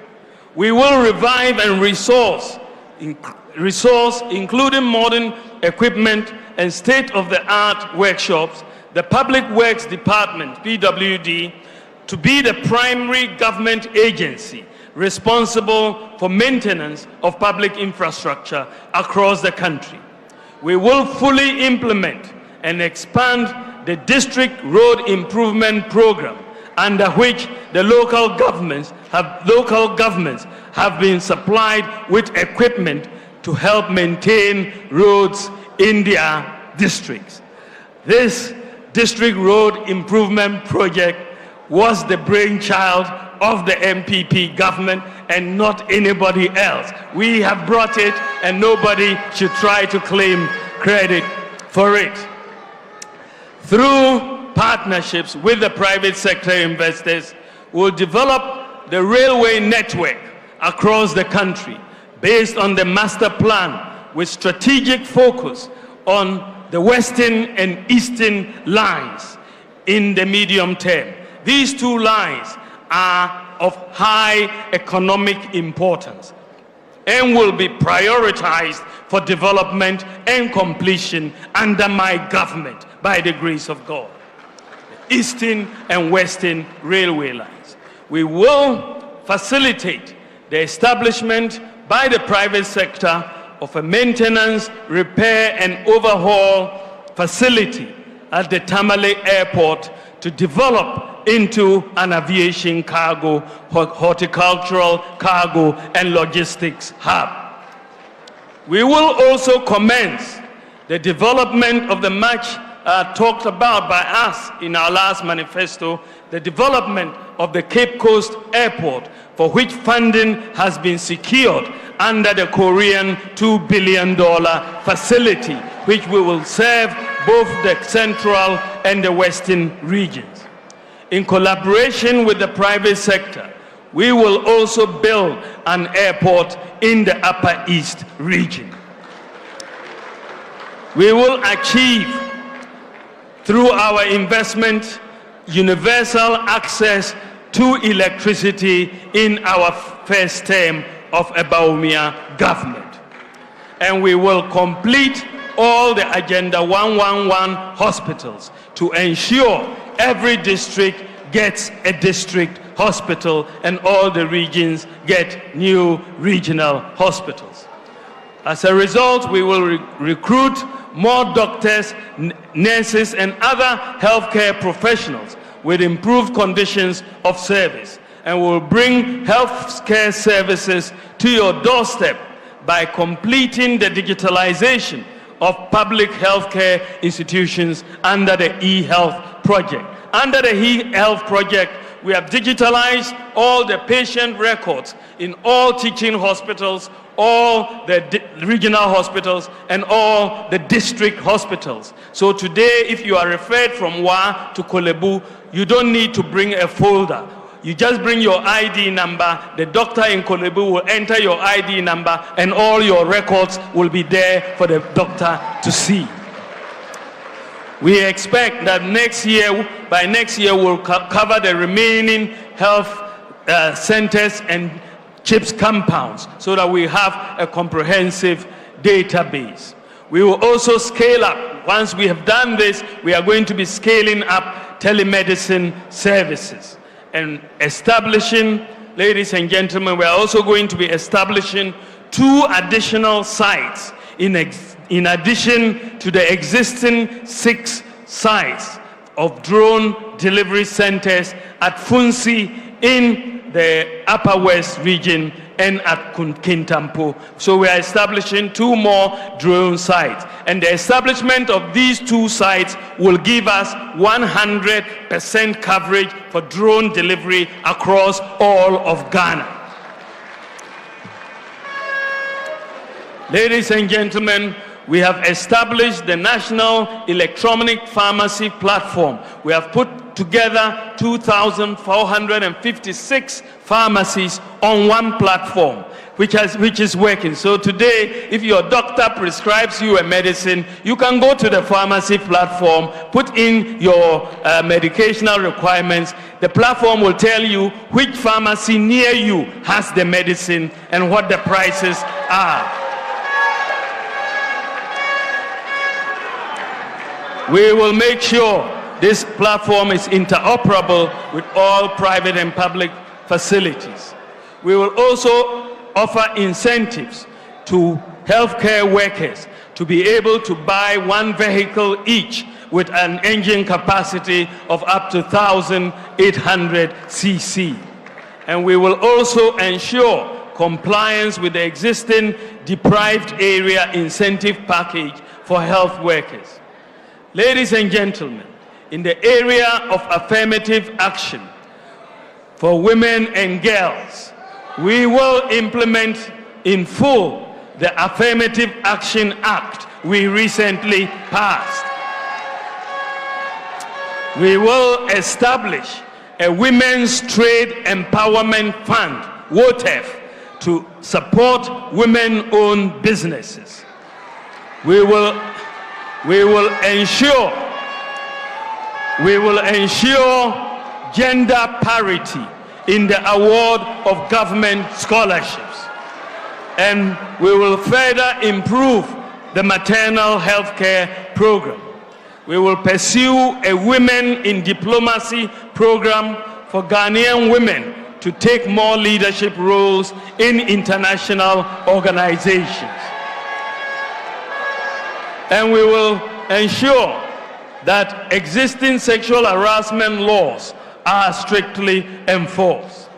We will revive and resource, including modern equipment and state-of-the-art workshops, the Public Works Department, PWD, to be the primary government agency responsible for maintenance of public infrastructure across the country. We will fully implement and expand the District Road Improvement Program, under which the local governments have been supplied with equipment to help maintain roads in their districts. This District Road Improvement Project was the brainchild of the NPP government and not anybody else. We have brought it, and nobody should try to claim credit for it. Through partnerships with the private sector investors, we'll develop the railway network across the country based on the master plan with strategic focus on the western and eastern lines in the medium term. These two lines are of high economic importance and will be prioritized for development and completion under my government by the grace of God. Eastern and western railway lines. We will facilitate the establishment by the private sector of a maintenance, repair, and overhaul facility at the Tamale Airport to develop into an aviation cargo, horticultural cargo, and logistics hub. We will also commence the development of the much talked about by us in our last manifesto, the development of the Cape Coast Airport, for which funding has been secured under the Korean $2 billion facility, which we will serve both the central and the western regions. In collaboration with the private sector, we will also build an airport in the Upper East region. We will achieve, through our investment, universal access to electricity in our first term of a Bawumia government. And we will complete all the Agenda 111 hospitals to ensure every district gets a district hospital and all the regions get new regional hospitals. As a result, we will recruit more doctors, nurses, and other healthcare professionals with improved conditions of service, and will bring healthcare services to your doorstep by completing the digitalization of public healthcare institutions under the e-health project. Under the e-health project, we have digitalized all the patient records in all teaching hospitals, all the regional hospitals, and all the district hospitals. So today, if you are referred from Wa to Kolebu, you don't need to bring a folder. You just bring your ID number, the doctor in Kolebu will enter your ID number, and all your records will be there for the doctor to see. We expect that by next year, we'll cover the remaining health centers and CHIPS compounds so that we have a comprehensive database. We will also scale up. Once we have done this, we are going to be scaling up telemedicine services and establishing, ladies and gentlemen, we are also going to be establishing 2 additional sites in addition to the existing 6 sites of drone delivery centers at Funsi in the Upper West region and at Kintampo. So we are establishing 2 more drone sites. And the establishment of these 2 sites will give us 100% coverage for drone delivery across all of Ghana. Ladies and gentlemen, we have established the National Electronic Pharmacy Platform. We have put together 2,456 pharmacies on one platform, which is working. So today, if your doctor prescribes you a medicine, you can go to the pharmacy platform, put in your medicational requirements. The platform will tell you which pharmacy near you has the medicine and what the prices are. We will make sure this platform is interoperable with all private and public facilities. We will also offer incentives to healthcare workers to be able to buy 1 vehicle each with an engine capacity of up to 1,800 cc. And we will also ensure compliance with the existing deprived area incentive package for health workers. Ladies and gentlemen, in the area of affirmative action for women and girls, we will implement in full the Affirmative Action Act we recently passed. We will establish a Women's Trade Empowerment Fund, WOTEF, to support women-owned businesses. We will ensure gender parity in the award of government scholarships. And we will further improve the maternal health care program. We will pursue a Women in Diplomacy program for Ghanaian women to take more leadership roles in international organizations. And we will ensure that existing sexual harassment laws are strictly enforced.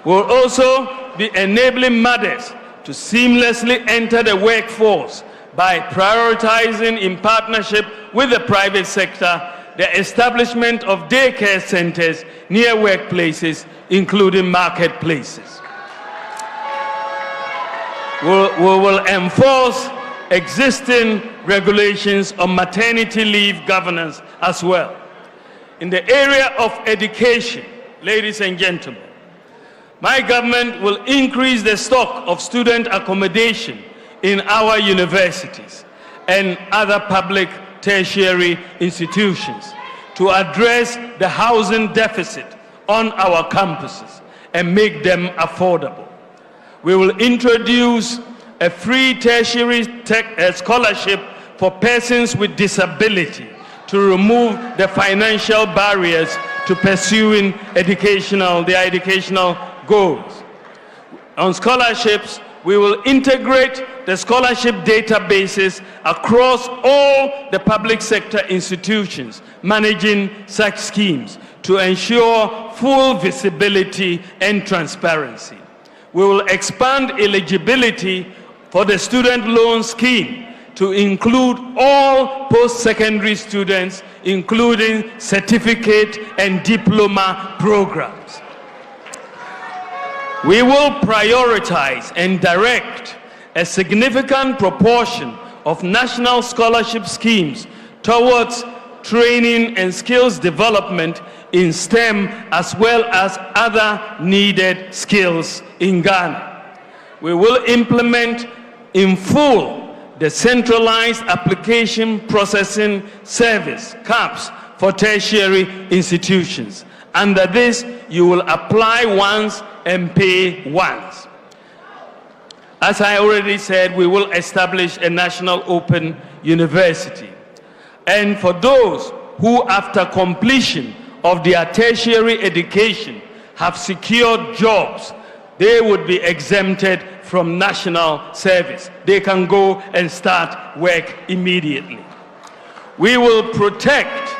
We'll also be enabling mothers to seamlessly enter the workforce by prioritizing, in partnership with the private sector, the establishment of daycare centers near workplaces, including marketplaces. We will enforce existing regulations on maternity leave governance as well. In the area of education, ladies and gentlemen, my government will increase the stock of student accommodation in our universities and other public tertiary institutions to address the housing deficit on our campuses and make them affordable. We will introduce a free tertiary scholarship for persons with disability to remove the financial barriers to pursuing their educational goals. On scholarships, we will integrate the scholarship databases across all the public sector institutions managing such schemes to ensure full visibility and transparency. We will expand eligibility for the student loan scheme to include all post-secondary students, including certificate and diploma programs. We will prioritize and direct a significant proportion of national scholarship schemes towards training and skills development in STEM as well as other needed skills in Ghana. We will implement in full the Centralized Application Processing Service, CAPS, for tertiary institutions, Under this, you will apply once and pay once. As I already said, we will establish a national open university. And for those who, after completion of their tertiary education, have secured jobs, they would be exempted from national service. They can go and start work immediately. We will protect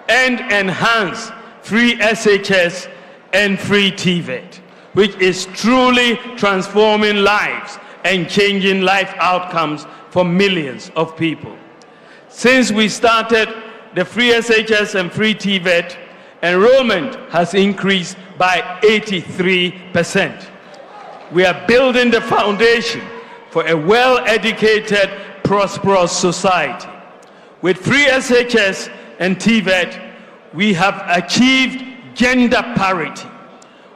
and enhance free SHS and free TVET, which is truly transforming lives and changing life outcomes for millions of people. Since we started the free SHS and free TVET, enrollment has increased by 83%. We are building the foundation for a well-educated, prosperous society. With free SHS and TVET, we have achieved gender parity.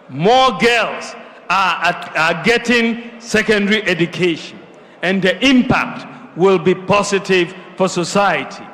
More girls are getting secondary education, and the impact will be positive for society.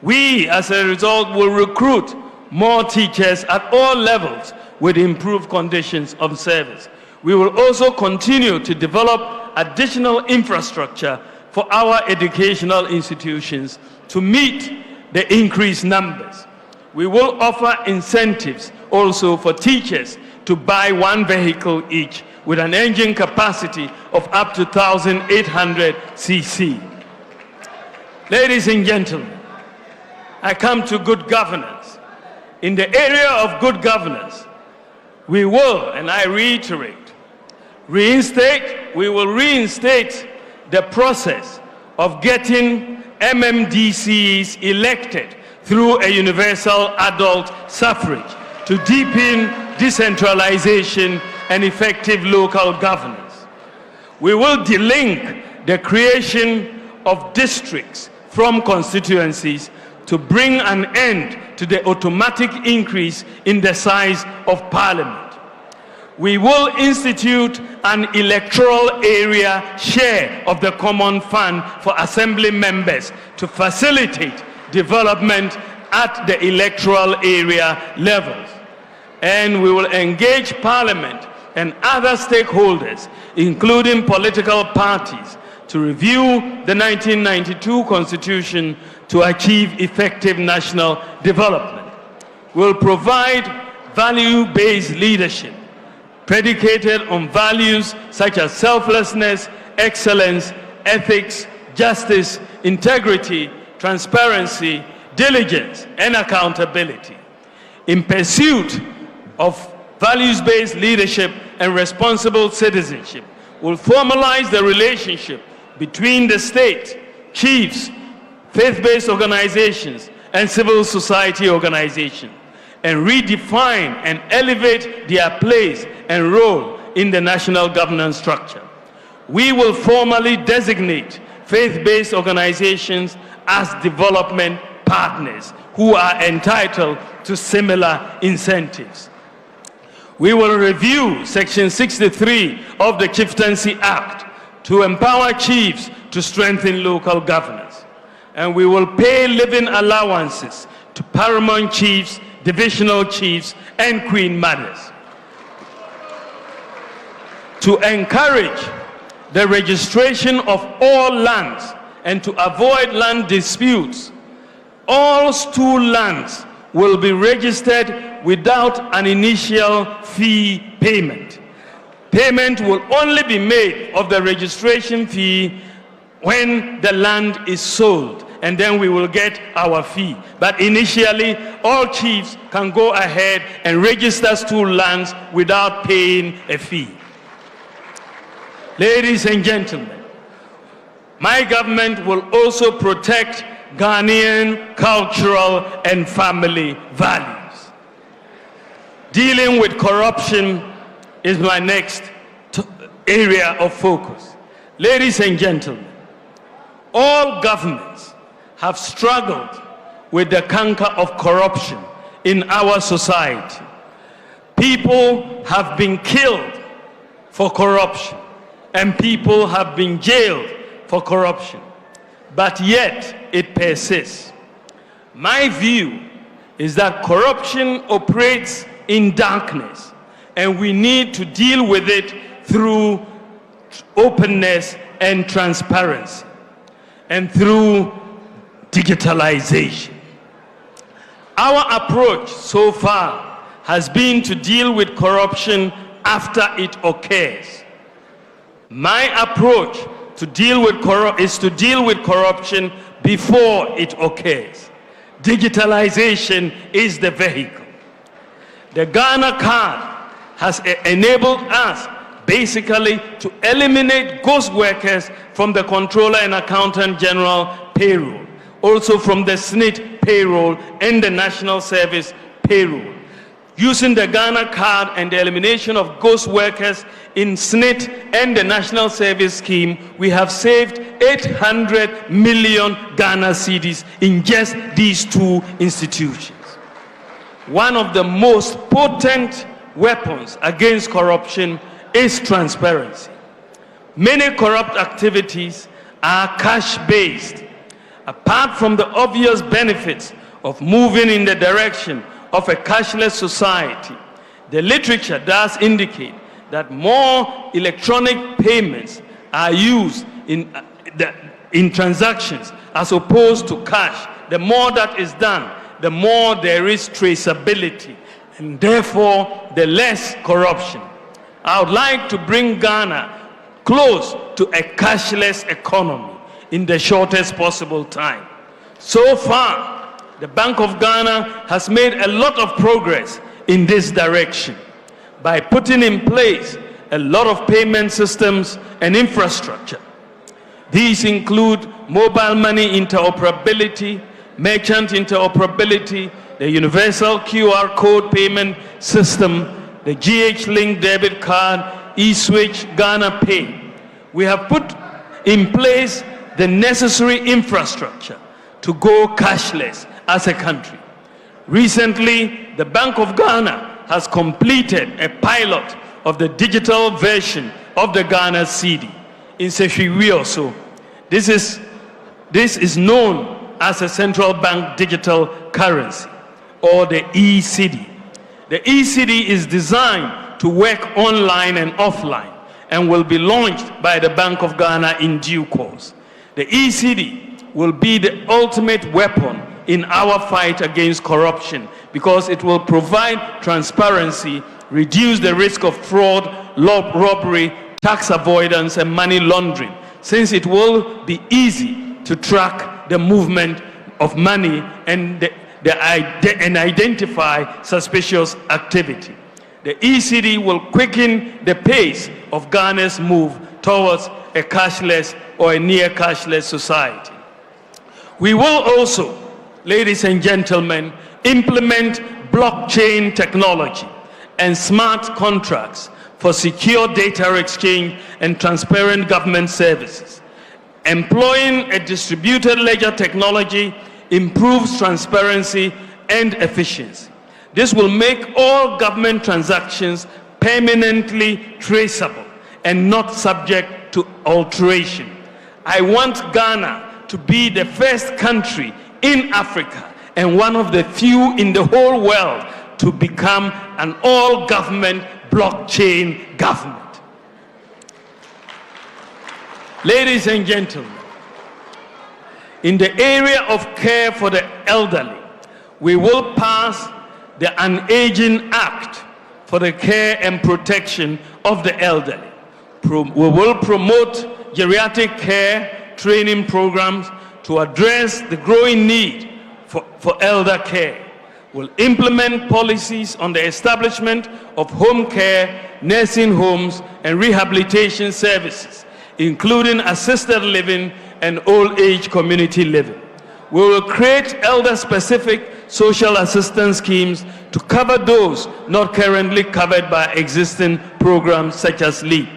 We, as a result, will recruit more teachers at all levels with improved conditions of service. We will also continue to develop additional infrastructure for our educational institutions to meet the increased numbers. We will offer incentives also for teachers to buy one vehicle each with an engine capacity of up to 1,800 cc. Ladies and gentlemen, I come to good governance. In the area of good governance, we will, and I reiterate, we will reinstate the process of getting MMDCs elected through a universal adult suffrage to deepen decentralization and effective local governance. We will delink the creation of districts from constituencies to bring an end to the automatic increase in the size of parliament. We will institute an electoral area share of the common fund for assembly members to facilitate development at the electoral area levels. And we will engage Parliament and other stakeholders, including political parties, to review the 1992 Constitution to achieve effective national development. We'll provide value-based leadership predicated on values such as selflessness, excellence, ethics, justice, integrity, transparency, diligence, and accountability. In pursuit of values-based leadership and responsible citizenship, we'll formalize the relationship between the state, chiefs, faith-based organizations, and civil society organizations, and redefine and elevate their place and role in the national governance structure. We will formally designate faith-based organizations as development partners who are entitled to similar incentives. We will review Section 63 of the Chieftaincy Act to empower chiefs to strengthen local governance. And we will pay living allowances to paramount chiefs, divisional chiefs, and queen mothers. To encourage the registration of all lands and to avoid land disputes, all stool lands will be registered without an initial fee payment. Payment will only be made of the registration fee when the land is sold, and then we will get our fee. But initially, all chiefs can go ahead and register stool lands without paying a fee. Ladies and gentlemen, my government will also protect Ghanaian cultural and family values. Dealing with corruption is my next area of focus. Ladies and gentlemen, all governments have struggled with the canker of corruption in our society. People have been killed for corruption, and people have been jailed for corruption, but yet it persists. My view is that corruption operates in darkness, and we need to deal with it through openness and transparency and through digitalization. Our approach so far has been to deal with corruption after it occurs. My approach to deal with is to deal with corruption before it occurs. Digitalization is the vehicle. The Ghana card has enabled us basically to eliminate ghost workers from the Controller and Accountant General payroll, also from the SNIT payroll and the National Service payroll. Using the Ghana card and the elimination of ghost workers in SNIT and the National Service Scheme, we have saved 800 million Ghana cedis in just these two institutions. One of the most potent weapons against corruption is transparency. Many corrupt activities are cash-based. Apart from the obvious benefits of moving in the direction of a cashless society, the literature does indicate that more electronic payments are used in transactions as opposed to cash. The more that is done, the more there is traceability, and therefore the less corruption. I would like to bring Ghana close to a cashless economy in the shortest possible time. So far, the Bank of Ghana has made a lot of progress in this direction by putting in place a lot of payment systems and infrastructure. These include mobile money interoperability, merchant interoperability, the universal QR code payment system, the GH-Link debit card, eSwitch, Ghana Pay. We have put in place the necessary infrastructure to go cashless as a country. Recently, the Bank of Ghana has completed a pilot of the digital version of the Ghana cedi in Sefwiwi also. This is known as a central bank digital currency, or the e-cedi. The e-cedi is designed to work online and offline and will be launched by the Bank of Ghana in due course. The e-cedi will be the ultimate weapon in our fight against corruption because it will provide transparency, reduce the risk of fraud, robbery, tax avoidance, and money laundering, since it will be easy to track the movement of money and identify suspicious activity. The e-cedi will quicken the pace of Ghana's move towards a cashless or a near cashless society. We will also, ladies and gentlemen, implement blockchain technology and smart contracts for secure data exchange and transparent government services. Employing a distributed ledger technology improves transparency and efficiency. This will make all government transactions permanently traceable and not subject to alteration. I want Ghana to be the first country in Africa and one of the few in the whole world to become an all-government blockchain government. Ladies and gentlemen, in the area of care for the elderly, we will pass the An-Aging Act for the care and protection of the elderly. We will promote geriatric care training programs to address the growing need for elder care. We'll implement policies on the establishment of home care, nursing homes, and rehabilitation services, including assisted living and old-age community living. We will create elder-specific social assistance schemes to cover those not currently covered by existing programs such as LEAP.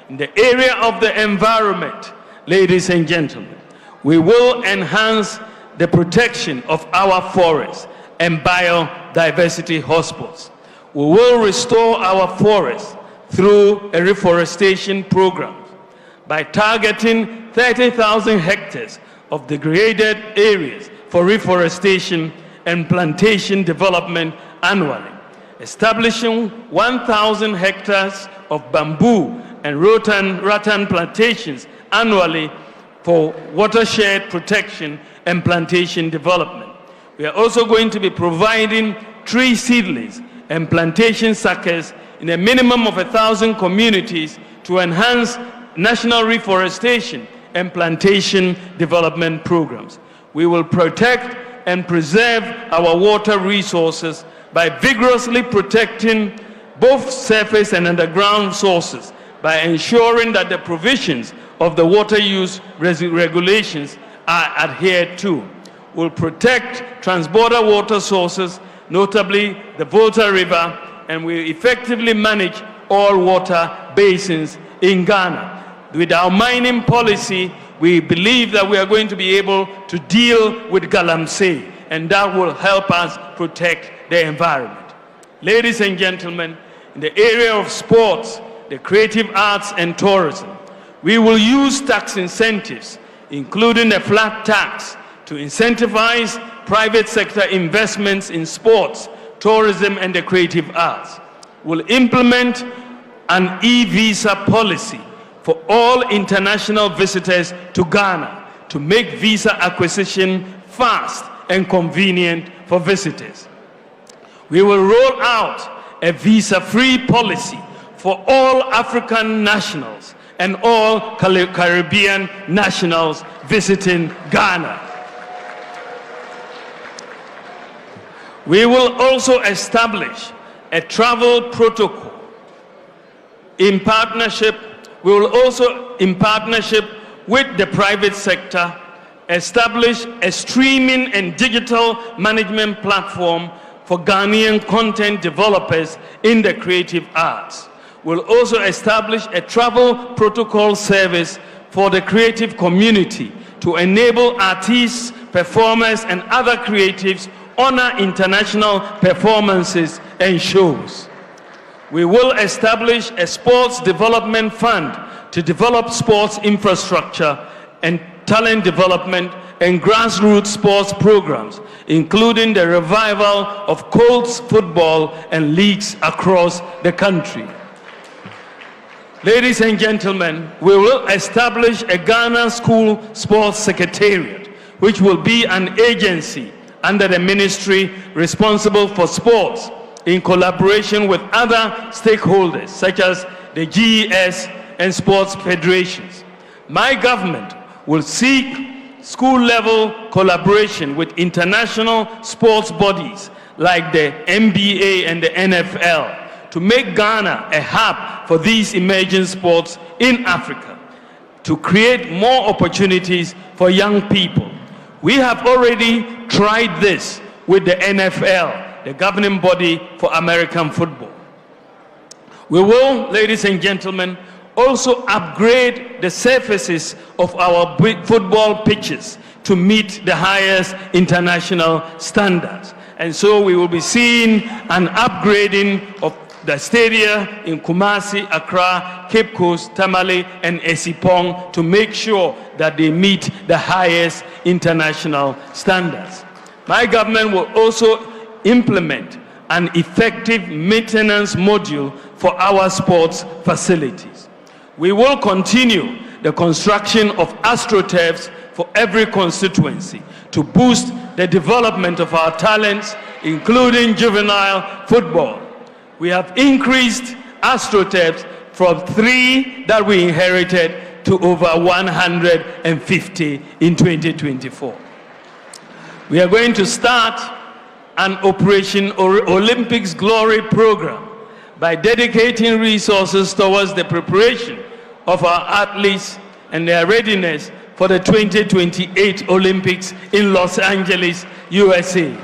In the area of the environment, ladies and gentlemen, we will enhance the protection of our forests and biodiversity hotspots. We will restore our forests through a reforestation program by targeting 30,000 hectares of degraded areas for reforestation and plantation development annually. establishing 1,000 hectares of bamboo and rattan plantations annually for watershed protection and plantation development. We are also going to be providing tree seedlings and plantation suckers in a minimum of 1,000 communities to enhance national reforestation and plantation development programs. We will protect and preserve our water resources by vigorously protecting both surface and underground sources, by ensuring that the provisions of the water use regulations are adhered to. We'll protect transborder water sources, notably the Volta River, and we effectively manage all water basins in Ghana. With our mining policy, we believe that we are going to be able to deal with galamsey, and that will help us protect the environment. Ladies and gentlemen, in the area of sports, the creative arts and tourism, we will use tax incentives, including a flat tax, to incentivize private sector investments in sports, tourism, and the creative arts. We'll implement an e-visa policy for all international visitors to Ghana to make visa acquisition fast and convenient for visitors. We will roll out a visa-free policy for all African nationals and all Caribbean nationals visiting Ghana. We will also establish a travel protocol in partnership. We will also, in partnership with the private sector, establish a streaming and digital management platform for Ghanaian content developers in the creative arts. We'll also establish a travel protocol service for the creative community to enable artists, performers, and other creatives honor international performances and shows. We will establish a sports development fund to develop sports infrastructure and talent development and grassroots sports programs, including the revival of Colts football and leagues across the country. Ladies and gentlemen, we will establish a Ghana School Sports Secretariat, which will be an agency under the ministry responsible for sports in collaboration with other stakeholders such as the GES and sports federations. My government will seek school-level collaboration with international sports bodies like the NBA and the NFL to make Ghana a hub for these emerging sports in Africa, to create more opportunities for young people. We have already tried this with the NFL, the governing body for American football. We will, ladies and gentlemen, also upgrade the surfaces of our football pitches to meet the highest international standards. And so we will be seeing an upgrading of the stadia in Kumasi, Accra, Cape Coast, Tamale, and Esipong to make sure that they meet the highest international standards. My government will also implement an effective maintenance module for our sports facilities. We will continue the construction of astroturfs for every constituency to boost the development of our talents, including juvenile football. We have increased astroturfs from 3 that we inherited to over 150 in 2024. We are going to start an Operation Olympics Glory program by dedicating resources towards the preparation of our athletes and their readiness for the 2028 Olympics in Los Angeles, USA,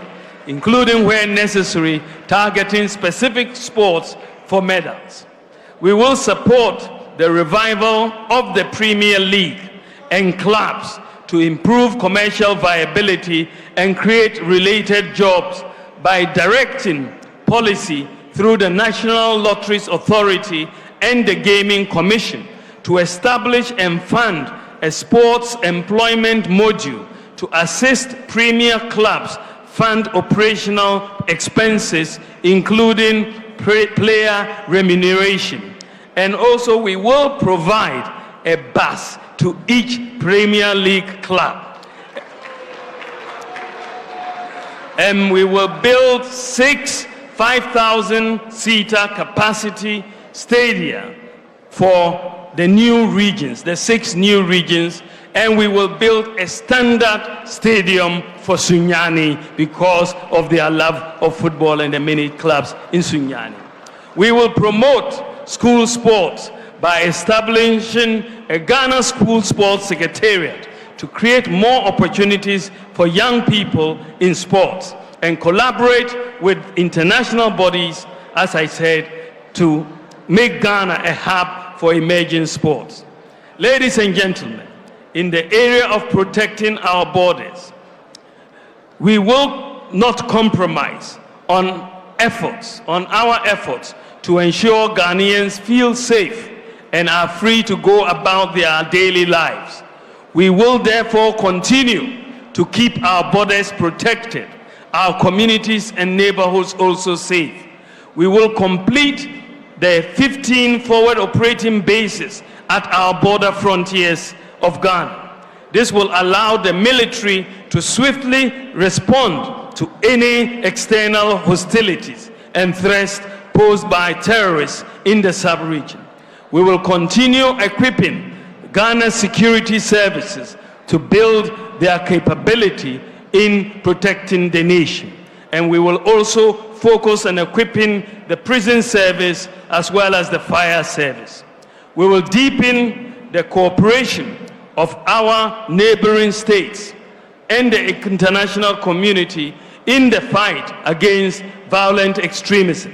including where necessary, targeting specific sports for medals. We will support the revival of the Premier League and clubs to improve commercial viability and create related jobs by directing policy through the National Lotteries Authority and the Gaming Commission to establish and fund a sports employment module to assist premier clubs fund operational expenses, including player remuneration. And also we will provide a bus to each Premier League club. And we will build 6 5,000-seater capacity stadia for the new regions, the 6 new regions, and we will build a standard stadium for Sunyani because of their love of football and the many clubs in Sunyani. We will promote school sports by establishing a Ghana School Sports Secretariat to create more opportunities for young people in sports and collaborate with international bodies, as I said, to make Ghana a hub for emerging sports. Ladies and gentlemen, in the area of protecting our borders, we will not compromise on our efforts to ensure Ghanaians feel safe and are free to go about their daily lives. We will therefore continue to keep our borders protected, our communities and neighborhoods also safe. We will complete the 15 forward operating bases at our border frontiers of Ghana. This will allow the military to swiftly respond to any external hostilities and threats posed by terrorists in the sub-region. We will continue equipping Ghana's security services to build their capability in protecting the nation. And we will also focus on equipping the prison service as well as the fire service. We will deepen the cooperation of our neighboring states and the international community in the fight against violent extremism.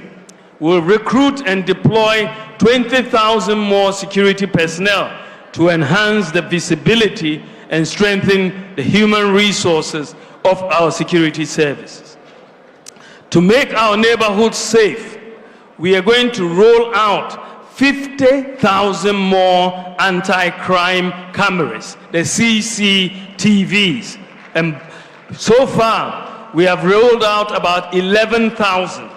We will recruit and deploy 20,000 more security personnel to enhance the visibility and strengthen the human resources of our security services. To make our neighborhoods safe, we are going to roll out 50,000 more anti-crime cameras, the CCTVs. And so far, we have rolled out about 11,000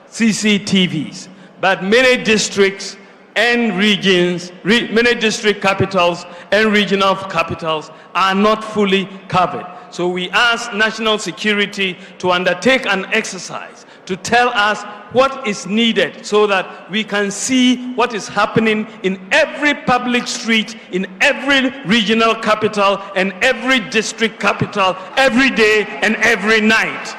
CCTVs. But many districts and regions, many district capitals and regional capitals are not fully covered. So we ask national security to undertake an exercise to tell us what is needed so that we can see what is happening in every public street, in every regional capital and every district capital, every day and every night.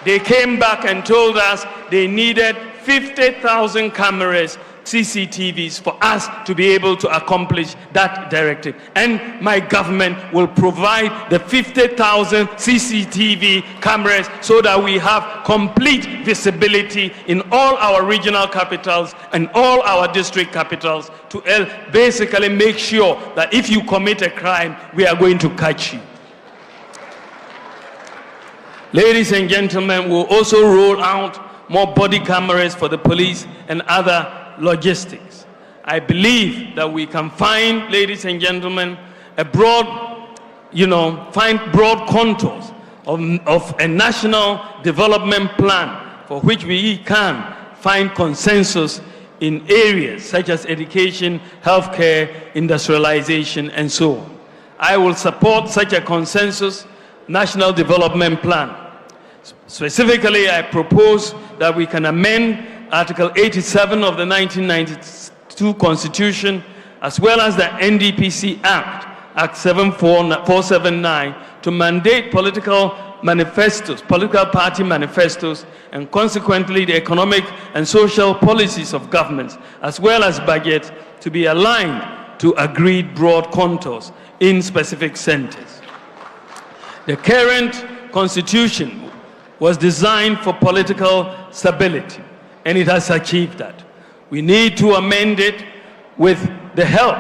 They came back and told us they needed 50,000 cameras, CCTVs, for us to be able to accomplish that directive. And my government will provide the 50,000 CCTV cameras so that we have complete visibility in all our regional capitals and all our district capitals to basically make sure that if you commit a crime, we are going to catch you. Ladies and gentlemen, we'll also roll out more body cameras for the police and other logistics. I believe that we can find, ladies and gentlemen, a broad, find broad contours of a national development plan for which we can find consensus in areas such as education, healthcare, industrialization, and so on. I will support such a consensus national development plan. Specifically, I propose that we can amend Article 87 of the 1992 Constitution, as well as the NDPC Act, Act 479, to mandate political manifestos, political party manifestos, and consequently the economic and social policies of governments, as well as budgets, to be aligned to agreed broad contours in specific centers. The current Constitution was designed for political stability, and it has achieved that. We need to amend it with the help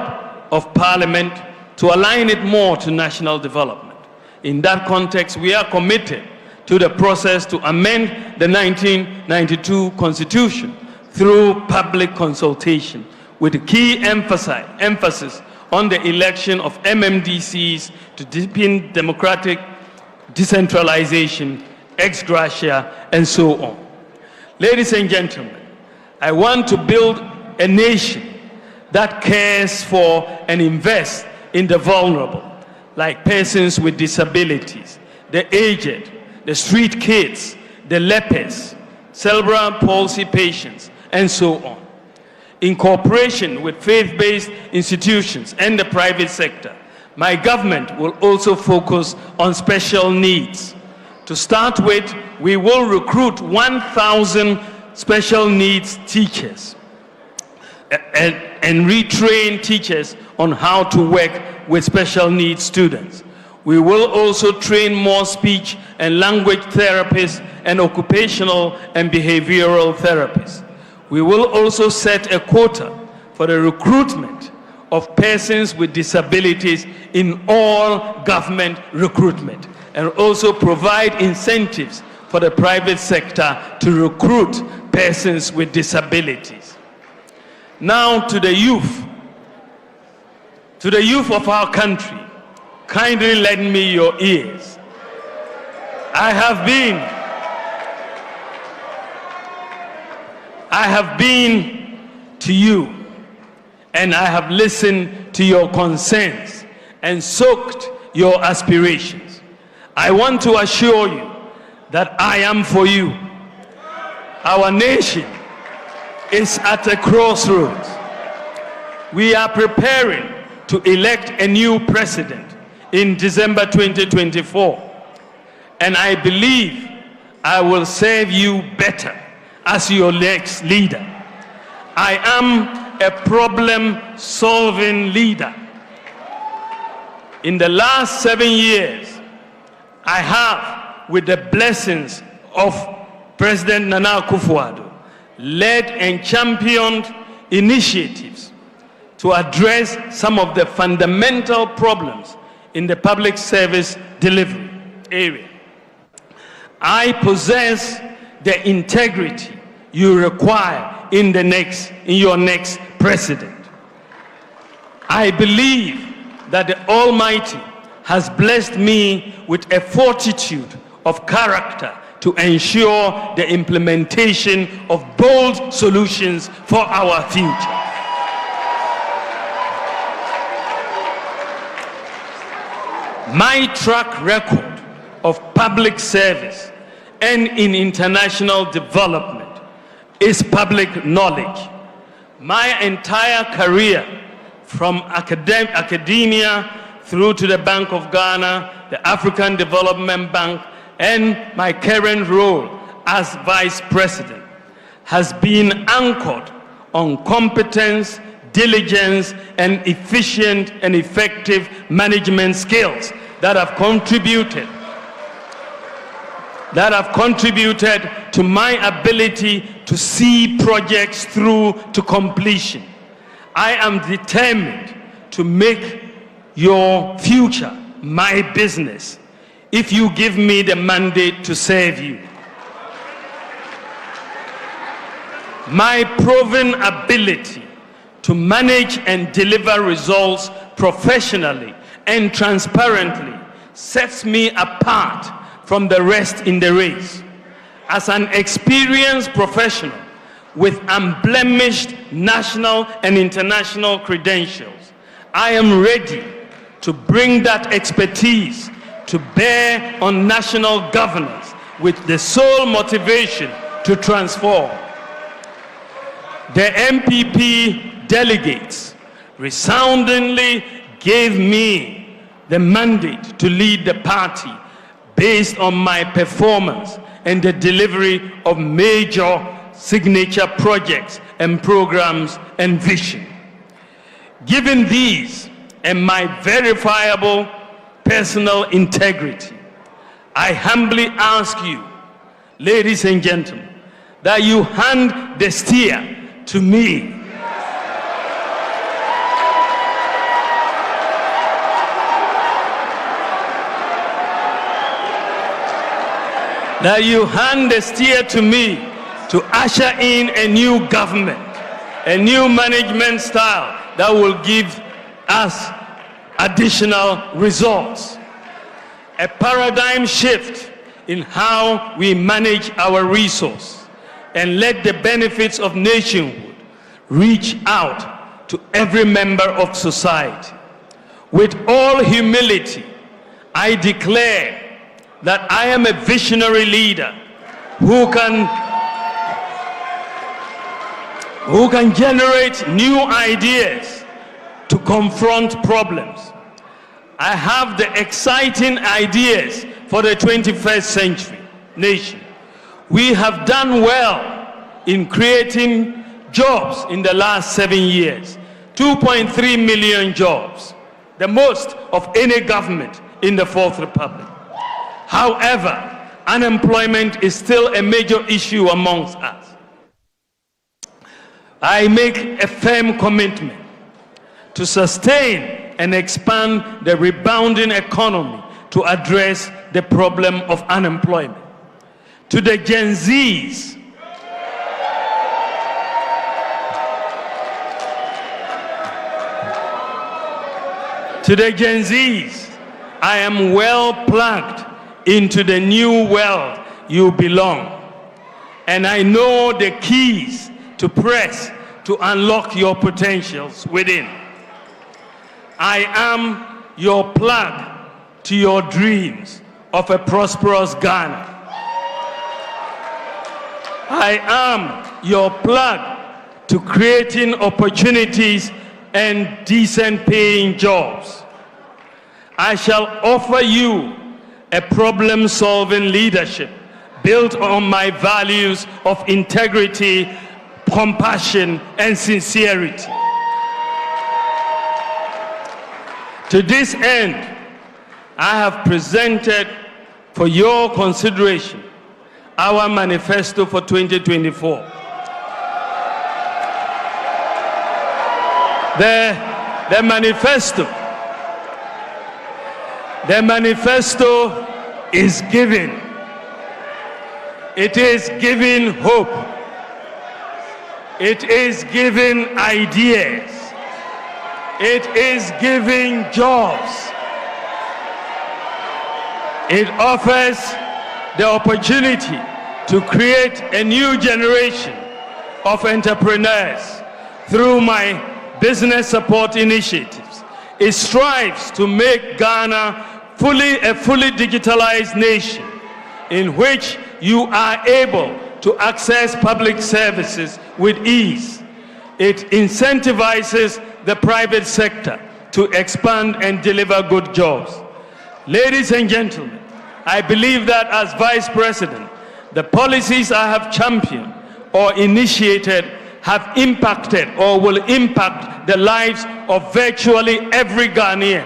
of Parliament to align it more to national development. In that context, we are committed to the process to amend the 1992 Constitution through public consultation, with a key emphasis on the election of MMDCs to deepen democratic decentralization ex gratia, and so on. Ladies and gentlemen, I want to build a nation that cares for and invests in the vulnerable, like persons with disabilities, the aged, the street kids, the lepers, cerebral palsy patients, and so on. In cooperation with faith-based institutions and the private sector, my government will also focus on special needs. To start with, we will recruit 1,000 special needs teachers and retrain teachers on how to work with special needs students. We will also train more speech and language therapists and occupational and behavioral therapists. We will also set a quota for the recruitment of persons with disabilities in all government recruitment, and also provide incentives for the private sector to recruit persons with disabilities. Now to the youth. To the youth of our country, kindly lend me your ears. I have been to you, and I have listened to your concerns and soaked your aspirations. I want to assure you that I am for you. Our nation is at a crossroads. We are preparing to elect a new president in December 2024, and I believe I will serve you better as your next leader. I am a problem-solving leader. In the last 7 years, I have, with the blessings of President Nana Akufo-Addo, led and championed initiatives to address some of the fundamental problems in the public service delivery area. I possess the integrity you require in your next president. I believe that the Almighty has blessed me with a fortitude of character to ensure the implementation of bold solutions for our future. My track record of public service and in international development is public knowledge. My entire career, from academia through to the Bank of Ghana, the African Development Bank, and my current role as Vice President, has been anchored on competence, diligence, and efficient and effective management skills that have contributed to my ability to see projects through to completion. I am determined to make your future my business if you give me the mandate to serve you. My proven ability to manage and deliver results professionally and transparently sets me apart from the rest in the race. As an experienced professional with unblemished national and international credentials, I am ready to bring that expertise to bear on national governance with the sole motivation to transform. The NPP delegates resoundingly gave me the mandate to lead the party based on my performance and the delivery of major signature projects and programs and vision. Given these and my verifiable personal integrity, I humbly ask you, ladies and gentlemen, that you hand the steer to me. That you hand the steer to me to usher in a new government, a new management style that will give us additional results. A paradigm shift in how we manage our resources and let the benefits of nationhood reach out to every member of society. With all humility, I declare that I am a visionary leader who can generate new ideas to confront problems. I have the exciting ideas for the 21st century nation. We have done well in creating jobs in the last 7 years, 2.3 million jobs, the most of any government in the Fourth Republic. However, unemployment is still a major issue amongst us. I make a firm commitment to sustain and expand the rebounding economy to address the problem of unemployment. To the Gen Zs, I am well plugged into the new world you belong, and I know the keys to press to unlock your potentials within. I am your plug to your dreams of a prosperous Ghana. I am your plug to creating opportunities and decent paying jobs. I shall offer you a problem-solving leadership built on my values of integrity, compassion, and sincerity. To this end, I have presented for your consideration our manifesto for 2024. The manifesto is giving. It is giving hope. It is giving ideas. It is giving jobs. It offers the opportunity to create a new generation of entrepreneurs through my business support initiatives. It strives to make Ghana a fully digitalized nation in which you are able to access public services with ease. It incentivizes the private sector to expand and deliver good jobs. Ladies and gentlemen, I believe that as Vice President, the policies I have championed or initiated have impacted or will impact the lives of virtually every Ghanaian.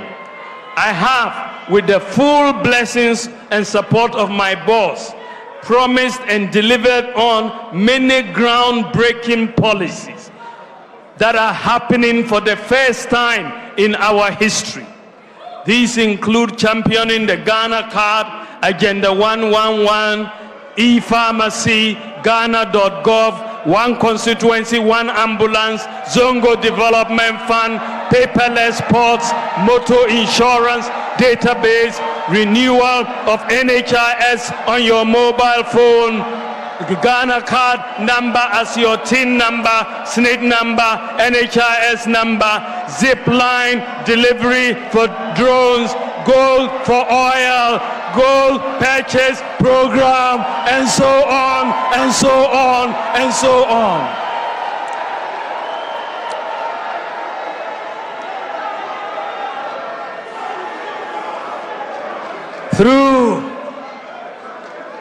I have, with the full blessings and support of my boss, promised and delivered on many groundbreaking policies that are happening for the first time in our history. These include championing the Ghana Card, Agenda 111, e-pharmacy, Ghana.gov, One Constituency, One Ambulance, Zongo Development Fund, paperless ports, motor insurance, database, renewal of NHIS on your mobile phone, Ghana Card number as your TIN number, SNID number, NHIS number, zip line, delivery for drones, gold for oil, gold purchase program, and so on, and so on, and so on.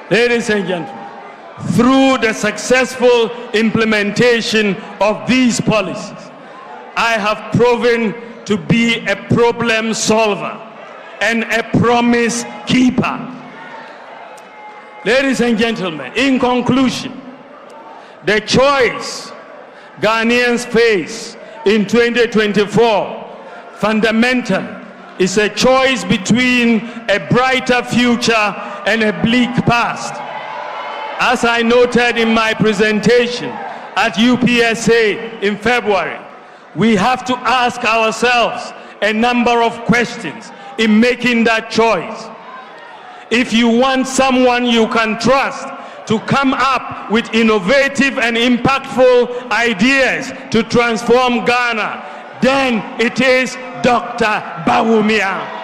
Ladies and gentlemen, through the successful implementation of these policies, I have proven to be a problem solver and a promise keeper. Ladies and gentlemen, in conclusion, the choice Ghanaians face in 2024 fundamentally is a choice between a brighter future and a bleak past. As I noted in my presentation at UPSA in February, we have to ask ourselves a number of questions in making that choice. If you want someone you can trust to come up with innovative and impactful ideas to transform Ghana, then it is Dr. Bawumia.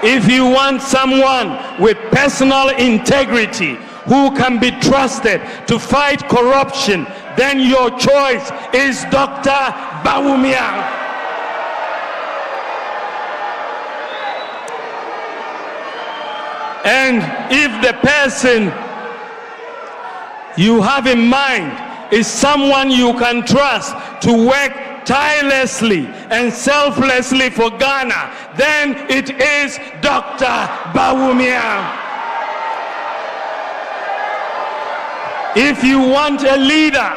If you want someone with personal integrity who can be trusted to fight corruption, then your choice is Dr. Bawumia. And if the person you have in mind is someone you can trust to work tirelessly and selflessly for Ghana, then it is Dr. Bawumia. If you want a leader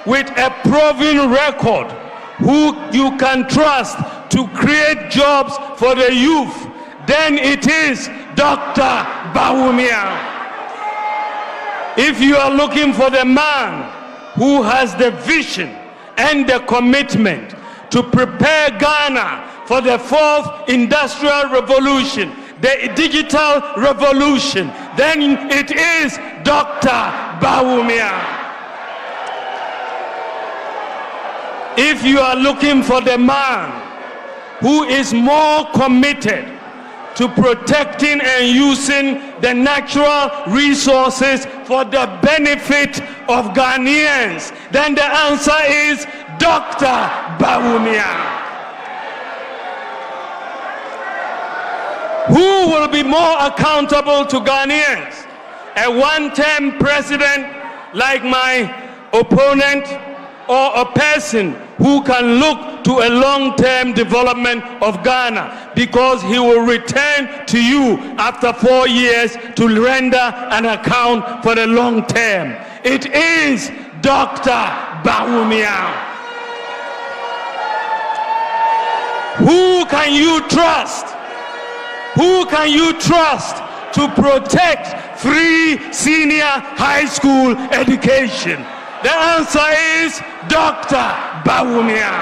with a proven record who you can trust to create jobs for the youth, then it is Dr. Bawumia. If you are looking for the man who has the vision and the commitment to prepare Ghana for the fourth industrial revolution, the digital revolution, then it is Dr. Bawumia. If you are looking for the man who is more committed to protecting and using the natural resources for the benefit of Ghanaians, then the answer is Dr. Bawumia. Who will be more accountable to Ghanaians? A one-term president like my opponent, or a person who can look to a long-term development of Ghana, because he will return to you after 4 years to render an account for the long term? It is Dr. Bawumia. Who can you trust? Who can you trust to protect free senior high school education? The answer is Dr. Bawumia.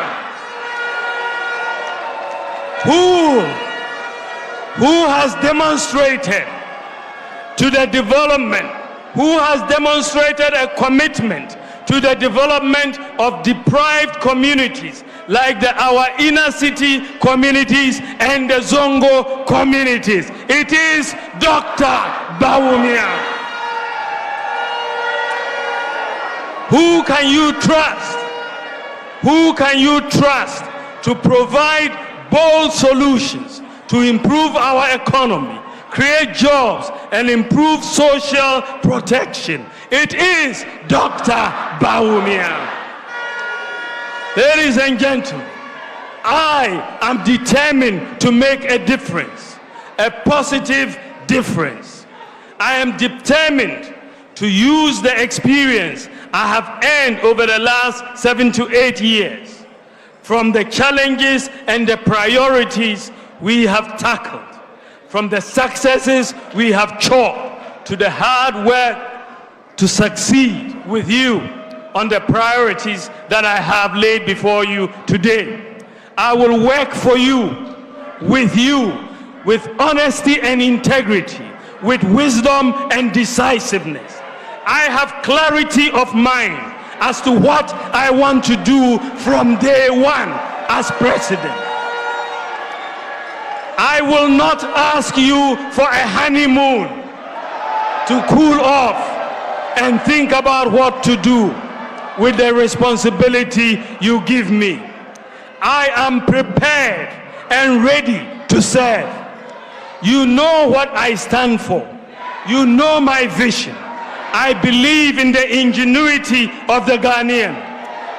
Who has demonstrated to the development, who has demonstrated a commitment to the development of deprived communities like our inner city communities and the Zongo communities? It is Dr. Bawumia. Who can you trust? Who can you trust to provide bold solutions to improve our economy, create jobs, and improve social protection? It is Dr. Bawumia. Ladies and gentlemen, I am determined to make a difference, a positive difference. I am determined to use the experience I have earned over the last 7 to 8 years from the challenges and the priorities we have tackled, from the successes we have chalked, to the hard work to succeed with you on the priorities that I have laid before you today. I will work for you, with honesty and integrity, with wisdom and decisiveness. I have clarity of mind as to what I want to do from day one as president. I will not ask you for a honeymoon to cool off and think about what to do with the responsibility you give me. I am prepared and ready to serve. You know what I stand for. You know my vision. I believe in the ingenuity of the Ghanaian.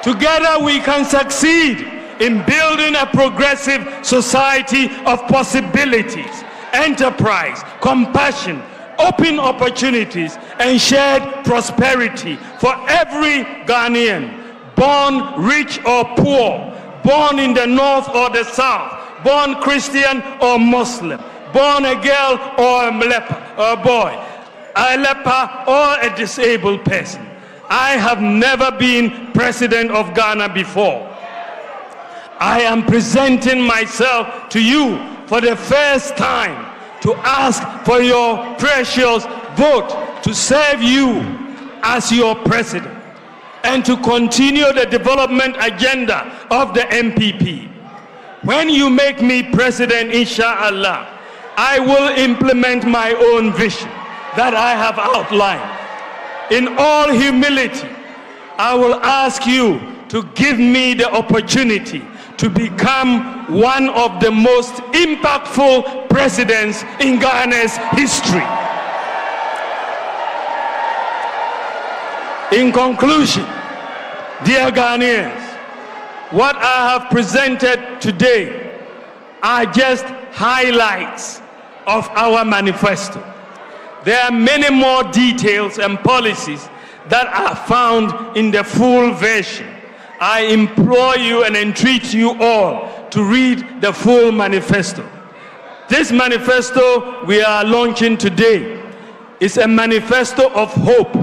Together we can succeed in building a progressive society of possibilities, enterprise, compassion, open opportunities, and shared prosperity for every Ghanaian, born rich or poor, born in the north or the south, born Christian or Muslim, born a girl or a leper or a boy, a leper or a disabled person. I have never been president of Ghana before. I am presenting myself to you for the first time to ask for your precious vote to serve you as your president and to continue the development agenda of the NPP. When you make me president, inshallah, I will implement my own vision that I have outlined. In all humility, I will ask you to give me the opportunity to become one of the most impactful presidents in Ghana's history. In conclusion, dear Ghanaians, what I have presented today are just highlights of our manifesto. There are many more details and policies that are found in the full version. I implore you and entreat you all to read the full manifesto. This manifesto we are launching today is a manifesto of hope,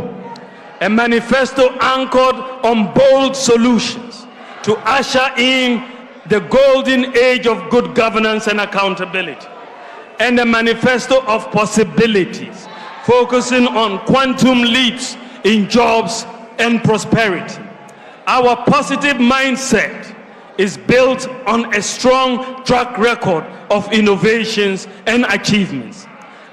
a manifesto anchored on bold solutions to usher in the golden age of good governance and accountability, and a manifesto of possibilities focusing on quantum leaps in jobs and prosperity. Our positive mindset is built on a strong track record of innovations and achievements.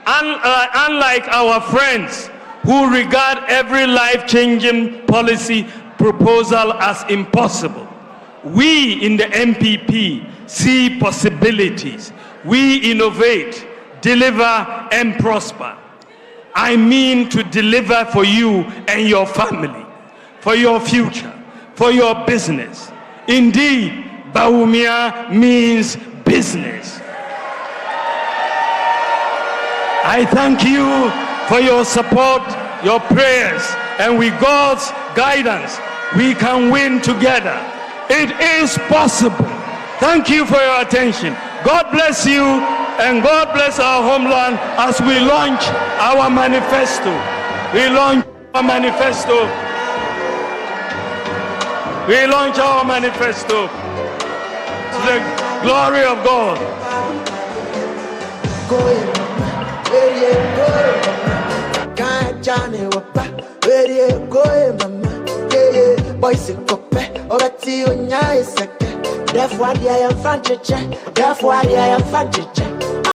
Unlike our friends who regard every life-changing policy proposal as impossible, we in the NPP see possibilities. We innovate, deliver, and prosper. I mean to deliver for you and your family, for your future, for your business. Indeed, Bawumia means business. I thank you for your support, your prayers, and with God's guidance, we can win together. It is possible. Thank you for your attention. God bless you, and God bless our homeland as we launch our manifesto. We launch our manifesto. We launch our manifesto to the glory of God. That's why I am French.